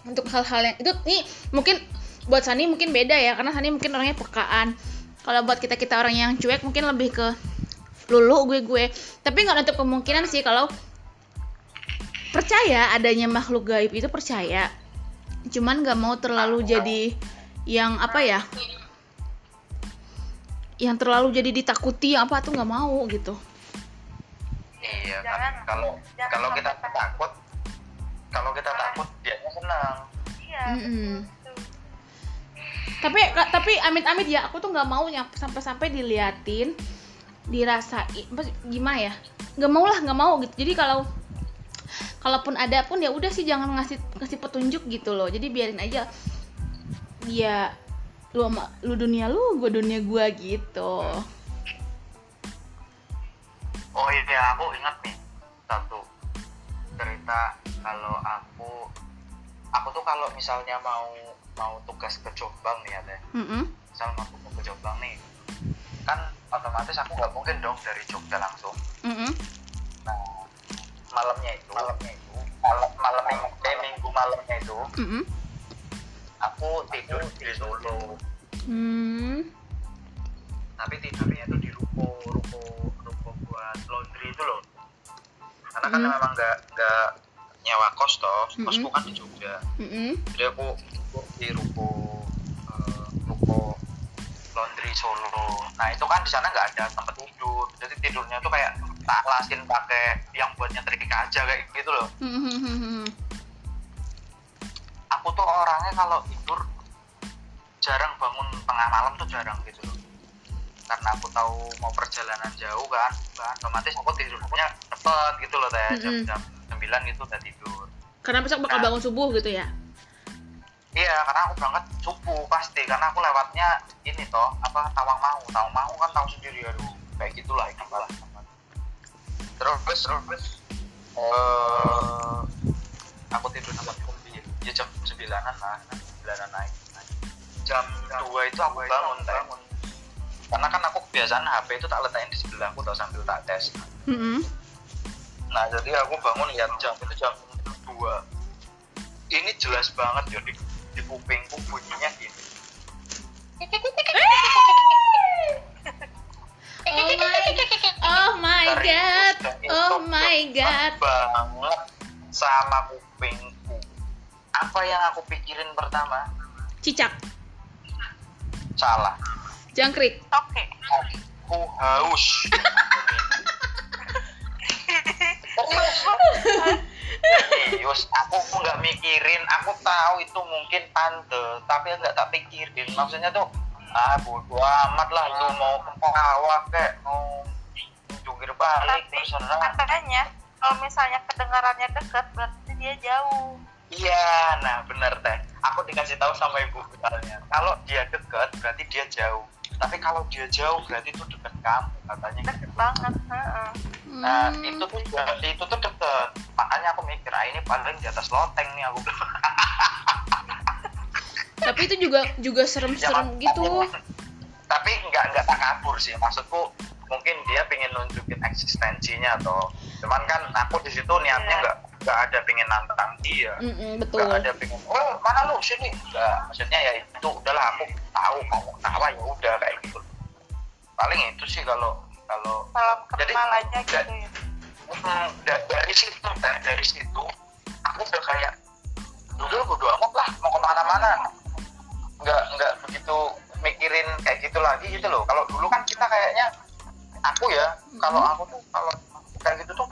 untuk hal-hal yang itu nih mungkin buat Sani mungkin beda ya, karena Sani mungkin orangnya pekaan. Kalau buat kita orang yang cuek mungkin lebih ke lulu gue. Tapi nggak nutup kemungkinan sih kalau percaya adanya makhluk gaib itu, percaya. Cuman nggak mau terlalu jadi yang apa ya? Yang terlalu jadi ditakuti yang apa tuh nggak mau gitu. Iya, Jangan- kan kalau kita sampai takut, dianya senang. Iya. Betul. Tapi amit-amit ya, aku tuh nggak mau yang sampai diliatin, dirasain, gimana ya? Nggak mau gitu. Jadi kalaupun ada pun ya udah sih, jangan ngasih petunjuk gitu loh. Jadi biarin aja dia lu dunia lu, gue dunia gue gitu. Oh iya, aku ingat nih satu cerita. Kalau aku tuh kalau misalnya mau tugas ke Jombang nih ya teh, misal mau ke Jombang nih, kan otomatis aku nggak mungkin dong dari Jogja langsung. Nah, minggu malamnya itu aku tidur di Solo. Tapi tidurnya itu di ruko buat laundry itu loh. Karena kan memang nggak nyewa kos toh, kosku kan di Jogja. Jadi aku di ruko laundry Solo. Nah itu kan di sana nggak ada tempat tidur, jadi tidurnya tuh kayak tak lasin pakai yang buat nyetrika aja kayak gitu loh. Aku tuh orangnya kalau tidur jarang bangun tengah malam tuh, jarang gitu loh. Karena aku tahu mau perjalanan jauh kan otomatis aku tidurnya cepet gitu loh, kayak jam 9 gitu udah tidur. Karena besok bakal bangun subuh gitu ya? Iya, karena aku berangkat subuh pasti, karena aku lewatnya ini toh, Tawangmangu kan tahu sendiri, aduh kayak gitulah ini malah. Terus aku tidur sama kompi ya jam 9-an lah, 9-an naik. Jam 2 itu aku bangun. Karena kan aku kebiasaan HP itu tak letakin di sebelahku tau sambil tak tes. Nah jadi aku bangun lihat jam 2. Ini jelas banget jadi di kupingku bunyinya gini. Oh my god. Banget sama kupingku. Apa yang aku pikirin pertama? Cicak, Salah. jangkrik. Oke. Aku haus. Serius, aku nggak mikirin. Aku tahu itu mungkin tante, tapi nggak tak pikirin. Maksudnya tuh, bodo amat lah. Lu mau ke bawah kek, mau jungkir balik, Tapi terserah. katanya kalau misalnya kedengarannya deket berarti dia jauh. Iya, nah bener teh. Aku dikasih tahu sama ibu misalnya, kalau dia dekat berarti dia jauh. Tapi kalau dia jauh berarti itu dekat kamu katanya. Deket banget. Heeh. Nah itu tuh deket. Makanya aku mikir, ini paling di atas loteng nih aku. Tapi itu juga serem-serem gitu. Tapi nggak tak kabur sih. Maksudku mungkin dia pengen nunjukin eksistensinya atau. Cuman kan aku di situ niatnya nggak ada pengen nantang dia. Betul. Nggak ada pengen, mana lu sini? Nggak, maksudnya ya itu udahlah, aku tahu kamu ketawa ya udah kayak gitu. Paling itu sih kalau Salam jadi kenal aja gitu ya. dari situ aku udah kayak udah bodo amat lah, mau kemana-mana, nggak begitu mikirin kayak gitu lagi gitu loh. Kalau dulu kan kita kayaknya aku kalau kayak gitu tuh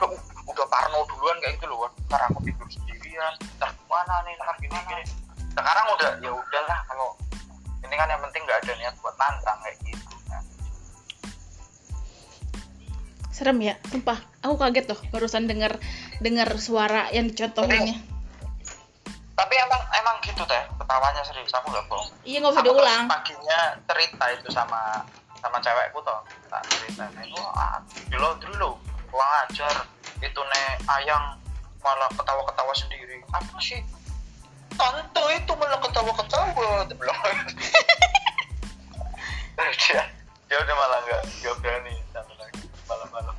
udah parno duluan kayak gitu loh. Ntar aku tidur sendirian, ntar kemana nih, ntar gini. Sekarang udah ya udahlah, kalau ini kan yang penting nggak ada niat buat nantang kayak gitu. Nah. Serem ya, sumpah. Aku kaget loh barusan dengar suara yang dicontohinnya. Tapi emang gitu teh, ketawanya serius, aku nggak bohong. Iya, nggak usah diulang. Paginya cerita itu sama cewekku toh, tak cerita itu di laundry lo, kurang ajar itu ayang malah ketawa sendiri. Apa sih? Tante itu malah ketawa belum. dia udah malah nggak berani sama lagi malam-malam.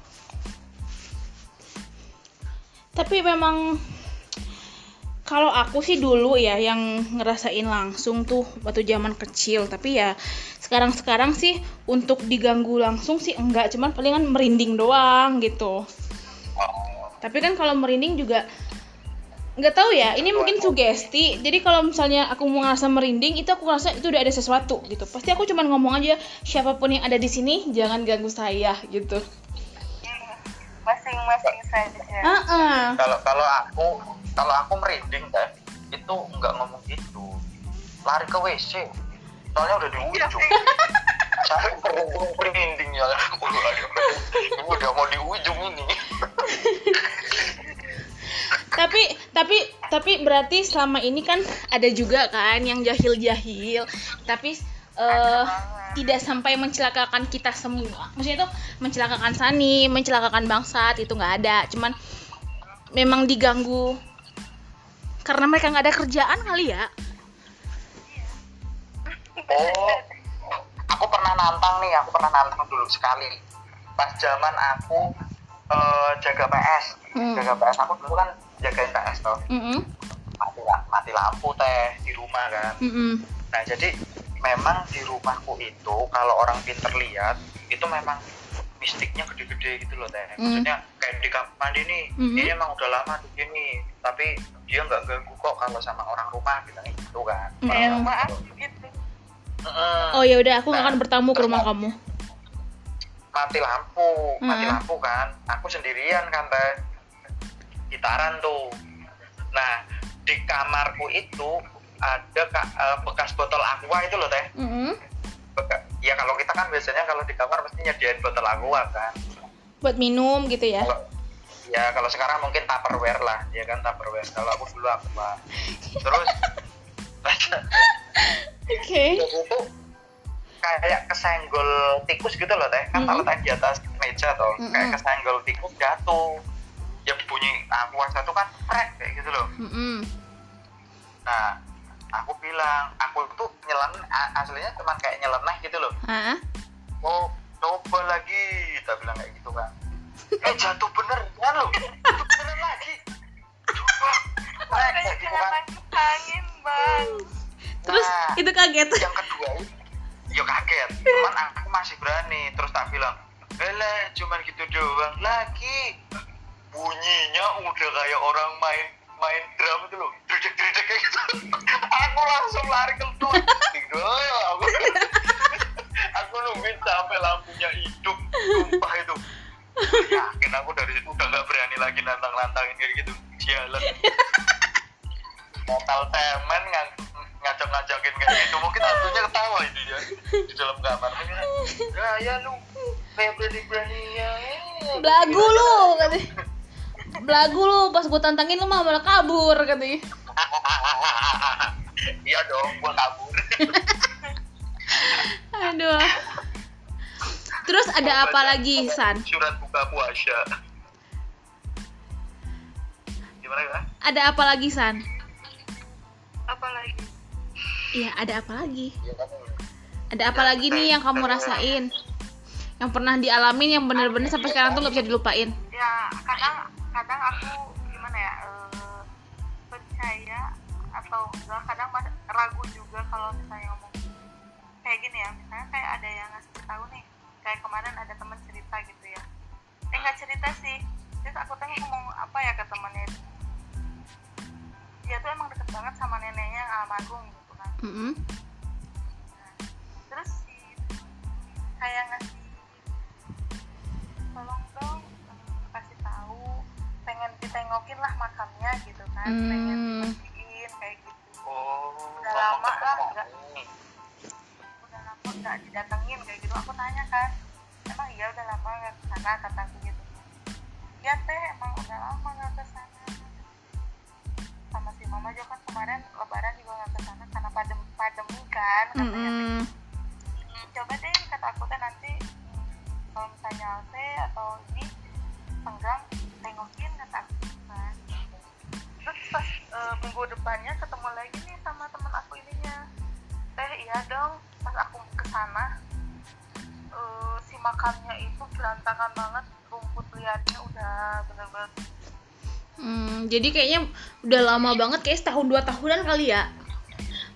Tapi memang kalau aku sih dulu ya yang ngerasain langsung tuh waktu zaman kecil. Tapi ya sekarang sih untuk diganggu langsung sih enggak, cuman palingan merinding doang gitu. Tapi kan kalau merinding juga nggak tahu ya, ini mungkin sugesti. Jadi kalau misalnya aku mau ngerasa merinding, itu aku ngerasa itu udah ada sesuatu gitu. Pasti aku cuman ngomong aja, siapapun yang ada di sini jangan ganggu saya gitu. Masing-masing saja. Kalau aku merinding teh, itu nggak ngomong gitu, lari ke WC, soalnya udah di ujung. Saya merinding ya, udah mau di ujung ini. Tapi berarti selama ini kan ada juga kan yang jahil tapi tidak sampai mencelakakan kita semua. Maksudnya itu mencelakakan Sani, mencelakakan Bangsat, itu nggak ada. Cuman memang diganggu karena mereka nggak ada kerjaan kali ya. Aku pernah nantang dulu sekali pas zaman aku jaga PS. Jaga PS aku dulu kan jagain PS toh. Mati lampu teh di rumah kan. Nah jadi memang di rumahku itu kalau orang pinter lihat itu memang mistiknya gede-gede gitu loh teh. Maksudnya kayak di kamar mandi nih, ini emang udah lama di sini, tapi dia nggak ganggu kok kalau sama orang rumah gitu kan. Maaf gitu. Oh ya udah, aku nggak akan bertamu ke rumah kamu. Mati lampu kan, aku sendirian kan teh, gitaran tuh. Nah di kamarku itu ada bekas botol aqua itu loh teh. Ya kalau kita kan biasanya kalau di kamar mesti nyediain botol aqua kan, buat minum gitu ya. Kalau sekarang mungkin Tupperware lah, ya kan Tupperware. Kalau aku dulu aqua. Terus Oke. itu kayak kesenggol tikus gitu loh teh, kan kalau tadi di atas meja tuh kayak kesenggol tikus jatuh, ya bunyi aqua satu kan krek kayak gitu loh. Nah aku bilang, aku tuh aslinya cuma kayak nyeleneh gitu loh. Oh coba lagi, kita bilang kayak gitu kan. Jatuh bener kan lo, jatuh bener lagi. Coba kayak gitu kan. Angin bang. Terus itu kaget. Yang kedua ya kaget, cuman aku masih berani. Terus tak bilang, cuman gitu doang. Lagi bunyinya udah kayak orang main drum itu loh, dredek kayak gitu. langsung lari keluar. Aku nungguin sampai lampunya hidup, sumpah itu. Yakin aku dari situ udah nggak berani lagi nantang-nantangin kayak gitu. Jalan. Total temen ngajak-ngajakin kayak gitu. Mungkin hantunya ketawa itu ya di dalam kamar. Ya lu kayak berani-beraninya. Belagu lu katanya. Belagu lu, pas gue tantangin lu malah kabur katanya. Iya dong, gua kabur. Aduh. Terus ada apa lagi, San? Surat buka puasa. Gimana ya? Ada apa lagi, San? Apa lagi? Iya, ada apa lagi? Iya kan? Ada apa lagi nih yang kamu rasain? Yang pernah dialamin yang bener-bener sampai sekarang tuh gak bisa dilupain? Ya kadang aku gimana ya, percaya atau enggak, kadang ragu juga kalau misalnya ngomong kayak gini ya. Misalnya kayak ada yang ngasih tahu nih, kayak kemarin ada teman cerita gitu ya, nggak cerita sih, terus aku tuh ngomong apa ya ke temannya, dia tuh emang deket banget sama neneknya yang almarhum gitu kan. Nah, terus si kayak ngasih, tolong dong kasih tahu, pengen ditengokin lah makamnya gitu kan, pengen dibersihin kayak gitu. Udah lama lah nggak didatengin kayak gitu. Aku tanya kan, emang iya udah lama nggak kesana, kataku gitu. Ya teh emang udah lama nggak kesana, sama si mama juga kan kemarin lebaran juga nggak kesana karena pandemi kan katanya. Coba deh kata aku teh nanti kalau misalnya Alse atau ini tenggang tengokin kata aku kan. Terus pas minggu depannya ketemu lagi nih sama temen aku ininya, teh iya dong, pas aku kesana si makamnya itu berantakan banget, rumput liarnya udah bener-bener. Jadi kayaknya udah lama banget, kayak setahun 2 tahunan kali ya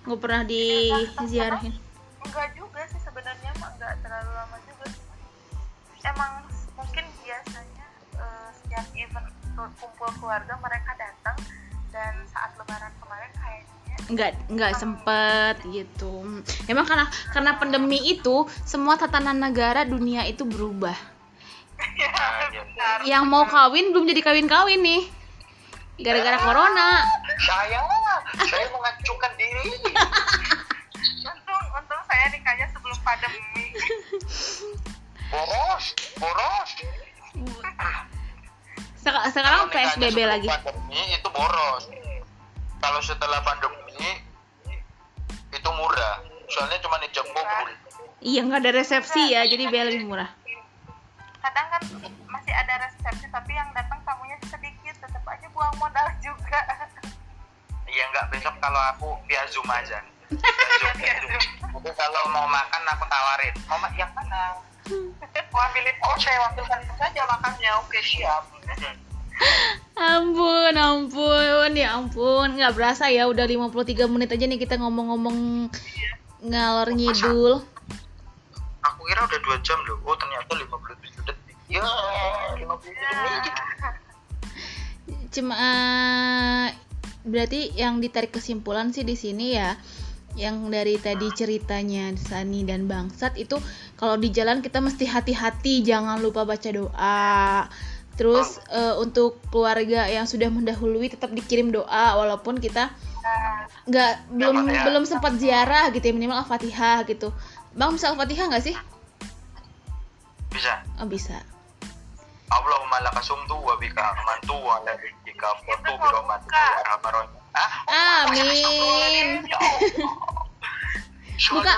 nggak pernah diziarahin. Enggak juga sih sebenarnya, mah enggak terlalu lama juga sih. Emang mungkin biasanya setiap event kumpul keluarga mereka datang, dan saat lebaran kemarin kayaknya nggak sempet gitu. Emang karena pandemi itu semua tatanan negara dunia itu berubah. benar. Yang mau kawin belum jadi kawin nih gara-gara corona. Saya mengajukan diri. Untung saya nikahnya sebelum pandemi. Boros. Sekarang PSBB lagi. Pandemi itu boros. Kalau setelah pandemi itu murah. Soalnya cuma jam kubur. Iya, nggak ada resepsi ya, jadi biar lebih murah. Kadang kan masih ada resepsi, tapi yang datang tamunya sedikit, tetap aja buang modal juga. Iya, enggak, besok kalau aku via Zoom aja. Via Zoom. Jadi kalau mau makan aku tawarin. Mau yang mana? Mau ambilin? Oh, saya wakilkan saja makannya. Oke, siap. Ampun, ya ampun, nggak berasa ya udah 53 menit aja nih kita ngomong-ngomong ngalor ngidul. Aku kira udah 2 jam loh. Oh, ternyata 57 detik. Ya, 57 menit. Cuma berarti yang ditarik kesimpulan sih di sini ya, yang dari tadi ceritanya Sani dan Bangsat itu kalau di jalan kita mesti hati-hati, jangan lupa baca doa. Terus untuk keluarga yang sudah mendahului tetap dikirim doa walaupun kita belum sempat ziarah gitu ya, minimal Al-Fatihah gitu. Bang bisa Al-Fatihah nggak sih? Bisa. Oh, bisa. Allahumma lakasumtu wa bika amantu wa la bika fotu bi rahmatika ya arhamar rahimin. Amin. Buka.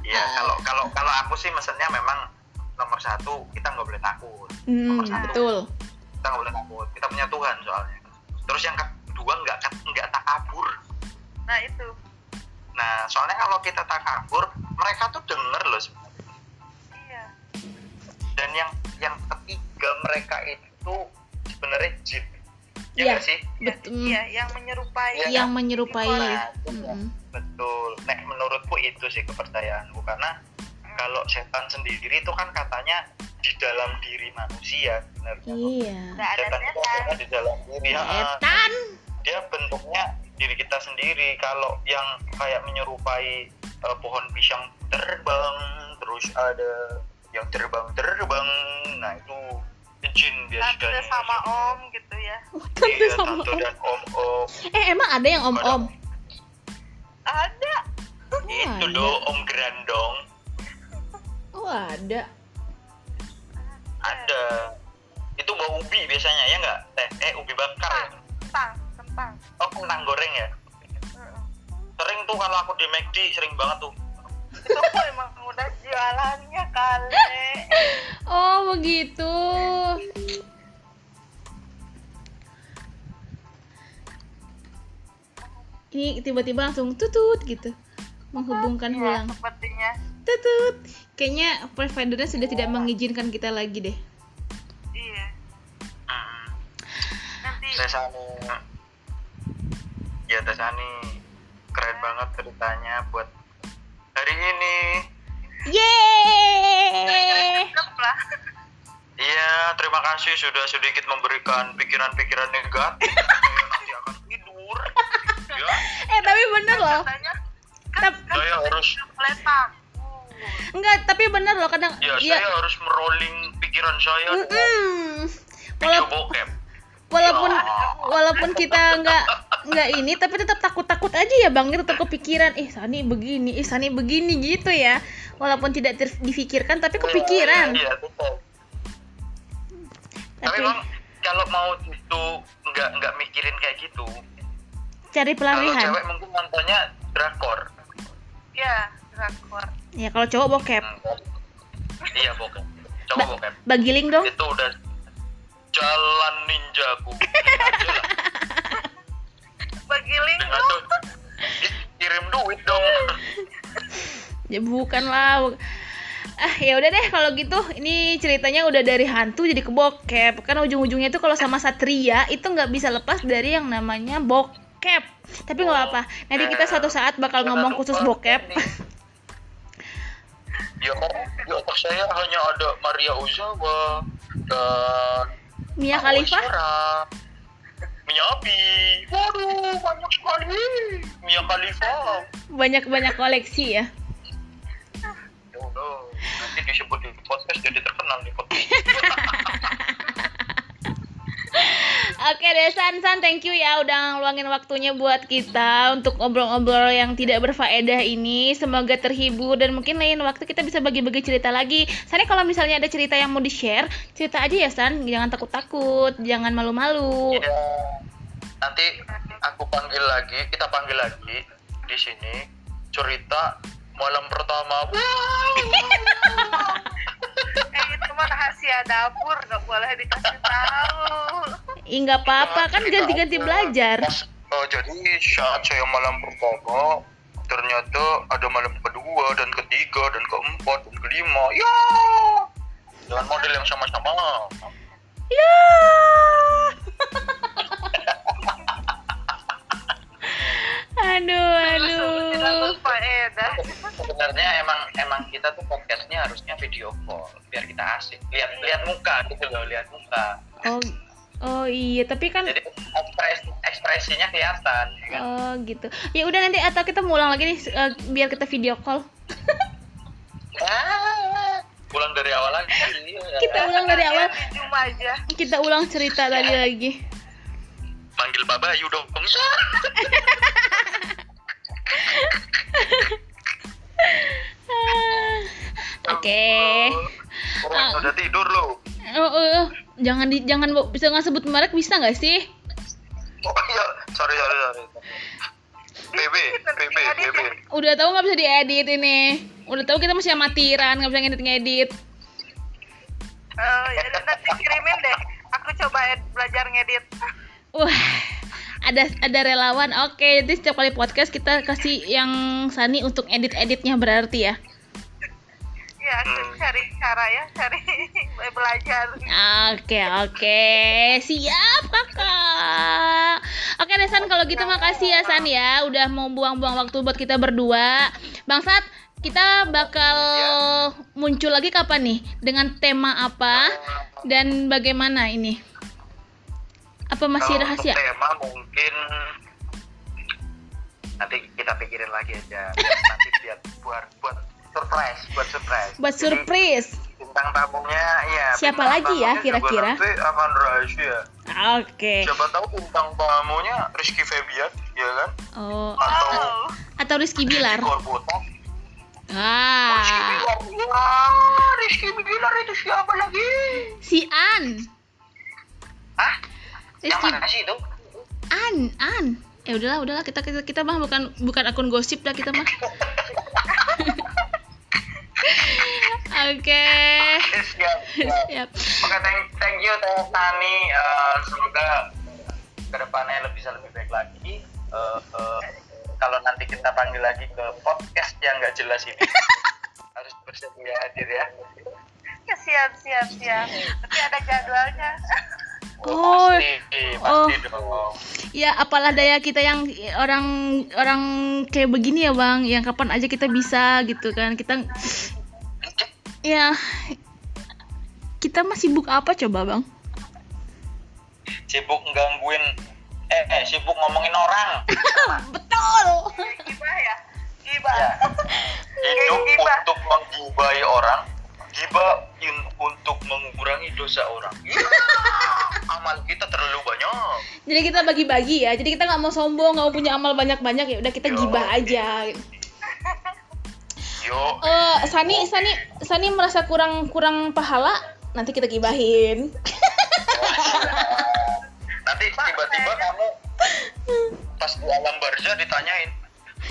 Ya, kalau aku sih mesennya memang nomor 1 kita nggak boleh takut. Nomor 1 betul. Kita nggak boleh takut. Kita punya Tuhan soalnya. Terus yang kedua nggak takabur. Nah itu. Nah, soalnya kalau kita takabur, mereka tuh denger loh sebenarnya. Iya. Dan yang ketiga, mereka itu sebenarnya jin. Iya sih? Betul. Iya, yang menyerupai. Yang menyerupai. Betul. Nah, menurutku itu sih kepercayaanku, karena kalau setan sendiri itu kan katanya di dalam diri manusia sebenarnya. Iya. Nggak ada Setan itu setan. ada di dalam diri. Setan. Dia bentuknya diri kita sendiri. Kalau yang kayak menyerupai pohon pisang terbang, terus ada yang terbang, nah itu jin biasanya. Tante sama om gitu ya. Tante Iya, sama tante om. dan om. Emang ada yang om-om? Ada. Itu ada. loh om Grandong. Oh, ada. Ada. Itu bawa ubi biasanya ya nggak? Ubi bakar ya? Kentang. Oh, kentang goreng ya? Sering tuh kalau aku di McD sering banget tuh. Itu kok emang udah jualannya kali. Oh, begitu. Ini tiba-tiba langsung tutut gitu. Menghubungkan Iya, ulang. sepertinya. Tutut. Kayaknya providernya sudah tidak mengizinkan kita lagi deh. Iya. Hmm. Nanti Tesani. Ya Tesani keren banget ceritanya buat hari ini. Yeay! tetap lah. Iya, terima kasih sudah sedikit memberikan pikiran-pikiran negatif. Saya nanti akan tidur. Ya, Tapi bener loh. Katanya Tap- saya harus boleh takut. Enggak, tapi bener loh kadang. ya Iya. saya harus merolling pikiran saya dengan Mm-mm. video Wala- bokep. walaupun kita nggak ini, tapi tetap takut aja ya Bang. Kita tetap kepikiran, Sani begini gitu ya. Walaupun tidak difikirkan, tapi kepikiran. Iya, betul. Tapi Tapi Bang, kalau mau itu nggak mikirin kayak gitu. cari Kalau pelarian. cewek mungkin nontonnya drakor. Iya, drakor. Ya kalau cowok bokep. Iya bokep. Coba bokep. Bagi link dong. Itu udah jalan ninjaku. Aja lah. Bagi link Dengan dong. tuh kirim duit dong. Ya bukan lah. Ya udah deh kalau gitu. Ini ceritanya udah dari hantu jadi ke bokep. Kan ujung-ujungnya tuh kalau sama Satria itu nggak bisa lepas dari yang namanya bokep. Tapi nggak apa-apa. Nanti kita suatu saat bakal ngomong khusus bokep. Ya karena di otak saya hanya ada Maria Ozawa dan Mia Khalifa. Miyabi. Waduh, banyak sekali. Mia Khalifa. Banyak koleksi ya. Ya udah, nanti disebut di podcast jadi terkenal di podcast. Oke deh San, thank you ya udah ngeluangin waktunya buat kita untuk ngobrol-ngobrol yang tidak berfaedah ini. Semoga terhibur dan mungkin lain waktu kita bisa bagi-bagi cerita lagi. San, kalau misalnya ada cerita yang mau di-share, cerita aja ya San, jangan takut-takut, jangan malu-malu. Ya, nanti kita panggil lagi di sini cerita malam pertama. Itu mah rahasia dapur, nggak boleh dikasih tahu. Nggak apa-apa, kan ganti-ganti belajar. Jadi saat saya malam pertama, ternyata ada malam kedua dan ketiga dan keempat dan kelima. Ya, dengan model yang sama-sama. Ya. Aduh. Faedah. Sebenarnya emang kita tuh podcastnya harusnya video call biar kita asik. Lihat muka gitu loh, lihat muka. Oh iya, tapi kan Jadi ekspresinya kelihatan. Ya kan? oh gitu. Ya udah nanti atau kita mau ulang lagi nih biar kita video call. Pulang dari awal lagi. Kita ulang dari awal. Di Zoom aja. Kita ulang cerita tadi lagi. Manggil Pak Bayu dong. Oke. Orang udah tidur loh. Jangan bisa nggak sebut merek, bisa nggak sih? Oh iya, sorry. BB. Udah tahu nggak bisa diedit ini. Udah tahu kita masih amatiran, nggak bisa ngedit. Oh ya nanti kirimin deh. Aku coba belajar ngedit. Wah, ada relawan. Oke, jadi setiap kali podcast kita kasih yang Sani untuk editnya berarti ya. Ya aku cari cara ya, cari belajar. Oke, siap kakak. Oke deh San, kalau gitu makasih ya San ya, udah mau buang-buang waktu buat kita berdua. Bangsat, kita bakal muncul lagi kapan nih? Dengan tema apa? Dan bagaimana ini? Apa masih Kalau rahasia? untuk tema mungkin nanti kita pikirin lagi aja. Nanti buat surprise. Buat surprise. Bintang tamunya ya. Siapa bintang lagi ya tamunya kira-kira? juga nanti akan rahasia. Oke. Siapa tahu bintang tamunya Rizky Febian, ya kan? Oh, Oh. atau Rizky Bilar. Korbota. Rizky Ah, Bilar. Wah, Rizky Bilar itu siapa lagi? si An. Hah? Yang Rizky mana sih itu? An. Udahlah kita mah bukan akun gosip dah kita mah. Oke. Siap. Siap. Oke, thank you Teh Tani. Semoga kedepannya bisa lebih baik lagi. Kalau nanti kita panggil lagi ke podcast yang nggak jelas ini, harus bersedia hadir ya. Ya, siap. Tapi ada jadwalnya. Oh. Pasti dong. Ya, apalah daya kita yang orang kayak begini ya, Bang. Yang kapan aja kita bisa gitu kan. Kita ya kita mah sibuk apa coba, Bang? Sibuk gangguin, sibuk ngomongin orang. Betul. Gibah ya? Gibah. Ya. Hidup Gibah. untuk menggibahi orang, gibah untuk mengurangi dosa orang. Ya, amal kita terlalu banyak. Jadi kita bagi-bagi ya. Jadi kita nggak mau sombong, nggak mau punya amal banyak-banyak, ya udah kita Yo. gibah aja. Yo. Sani merasa kurang pahala, nanti kita gibahin. Nanti tiba-tiba kamu pas di alam barzah ditanyain,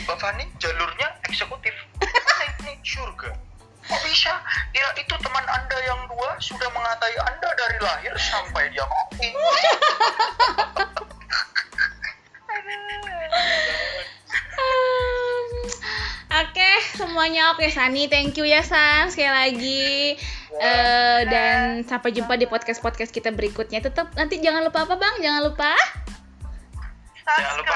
Mbak Fani jalurnya eksekutif, mana ini surga? Kok bisa? Ya itu teman Anda yang dua sudah mengatai Anda dari lahir sampai dia mati. Oke, semuanya oke. Sani, thank you ya San sekali lagi. Dan sampai jumpa di podcast kita berikutnya. Tetap nanti jangan lupa apa Bang? Jangan lupa Jangan lupa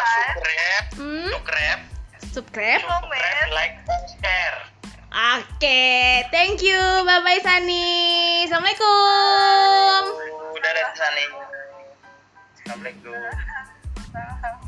subscribe. Komen. like, dan share. Oke, thank you. Bye bye Sani. Assalamualaikum. Dadah Sani. Assalamualaikum. Nah.